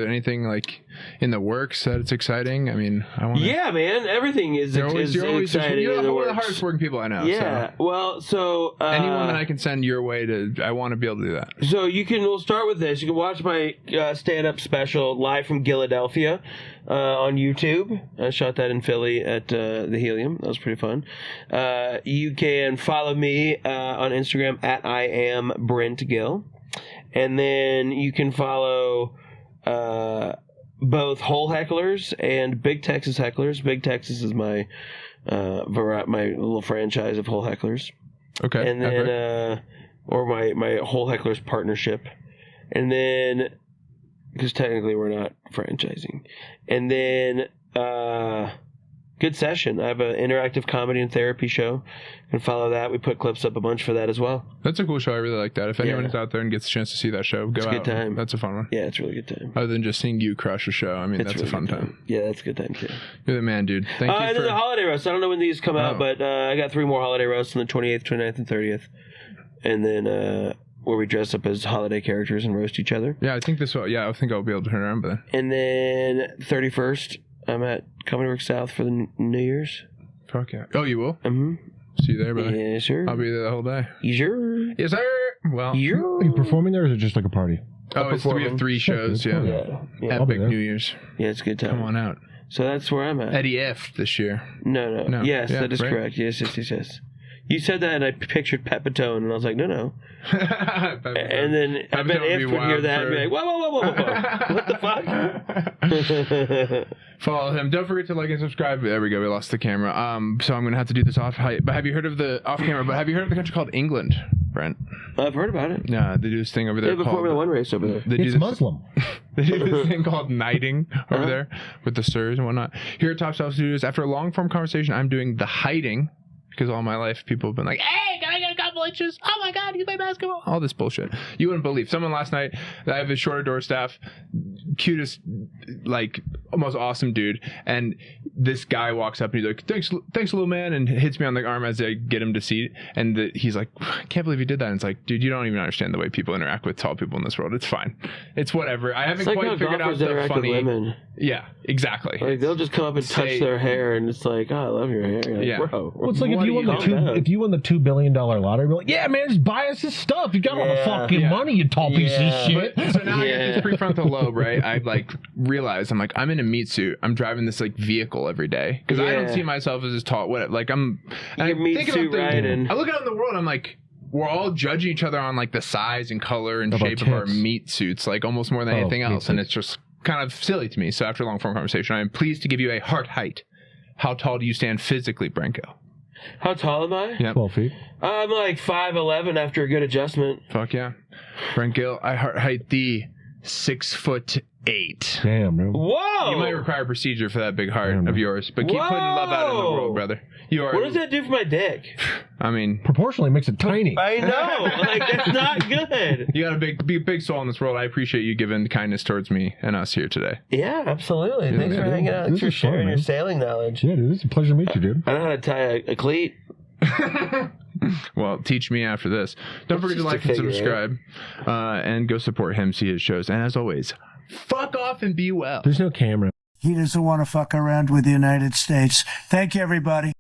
anything like in the works that it's exciting? I mean, I want. Yeah, man, everything is you're always exciting. You're in the one of the works. hardest working people I know. Yeah. So. Well, so anyone that I can send your way I want to be able to do that. So we'll start with this. You can watch my stand-up special live from Philadelphia on YouTube. I shot that in Philly at the Helium. That was pretty fun. You can follow me on Instagram at I am Brent Gill. And then you can follow both Hole Hecklers and Big Texas Hecklers. Big Texas is my little franchise of Hole Hecklers. Okay. And then or my Hole Hecklers partnership. And then, because technically we're not franchising. And then, Good Session. I have an interactive comedy and therapy show. You can follow that. We put clips up a bunch for that as well. That's a cool show. I really like that. If anyone is out there and gets a chance to see that show, go out. It's a good time. That's a fun one. Yeah, it's a really good time. Other than just seeing you crush a show, I mean, that's really a fun good time. Yeah, that's a good time too. You're the man, dude. Thank you. And for... then the holiday roast. I don't know when these come out, but I got 3 more holiday roasts on the 28th, 29th, and 30th. And then where we dress up as holiday characters and roast each other. Yeah, I think I think I'll be able to turn around by then. And then 31st, I'm at Comedy Works South for the New Year's. Fuck yeah. Oh, you will? Mm-hmm. See you there, brother. Yeah, sure. I'll be there the whole day. Sure. Yes, sir. Well, Are you performing there or is it just like a party? we have 3 shows, yeah. Yeah. Epic New Year's. Yeah, it's a good time. Come on out. So that's where I'm at. Eddie F this year. No. Yes, Yeah, that is right? correct. Yes. You said that and I pictured Pepitone and I was like, no. And then I bet If would hear that and be like, whoa. What the fuck? Follow him. Don't forget to like and subscribe. There we go. We lost the camera. So I'm going to have to do this off. But have you heard of the country called England, Brent? I've heard about it. Yeah, they do this thing over there. They have a Formula 1 race over there. It's Muslim. They do this thing called knighting over there with the sirs and whatnot. Here at Top Shelf Studios, after a long form conversation, I'm doing the hiding. Because all my life, people have been like, hey, can I get a couple inches? Oh my God, you play basketball? All this bullshit. You wouldn't believe. Someone last night, I have a shorter door staff, cutest, like, most awesome dude. And this guy walks up and he's like, thanks, little man, and hits me on the arm as I get him to seat. And he's like, I can't believe you did that. And it's like, dude, you don't even understand the way people interact with tall people in this world. It's fine. It's whatever. I haven't quite figured out the funny. With women. Yeah, exactly. Like they'll just come up and touch their hair, and it's like, oh, I love your hair. You're like, Yeah. Bro. Well, it's like if you won the $2 billion lottery, you're like, yeah, man, just buy us this stuff. You got all the fucking money, you tall piece of shit. But, so now I get this prefrontal lobe, right? I like realized I'm in a meat suit. I'm driving this like vehicle every day because I don't see myself as tall. What like I'm. And I'm meat suit riding. I look out in the world. I'm like. We're all judging each other on like the size and color and shape of our meat suits, like almost more than anything else, and it's just kind of silly to me. So after a long form conversation, I am pleased to give you a heart height. How tall do you stand physically, Brent Gill? How tall am I? Yep. 12 feet. I'm like 5'11" after a good adjustment. Fuck yeah, Brent Gill. I heart height the 6'8". Damn, bro. Whoa! You might require a procedure for that big heart of yours, but keep putting love out in the world, brother. You are. What does that do for my dick? I mean, Proportionally makes it tiny. I know. Like, that's not good. you got a big soul in this world. I appreciate you giving kindness towards me and us here today. Yeah, absolutely. Thanks for hanging out. Thanks for sharing your sailing knowledge. Yeah, dude, it's a pleasure to meet you, dude. I know how to tie a cleat. Well, teach me after this. Don't forget to like and subscribe, and go support him, see his shows. And as always, fuck off and be well. There's no camera. He doesn't want to fuck around with the United States. Thank you, everybody.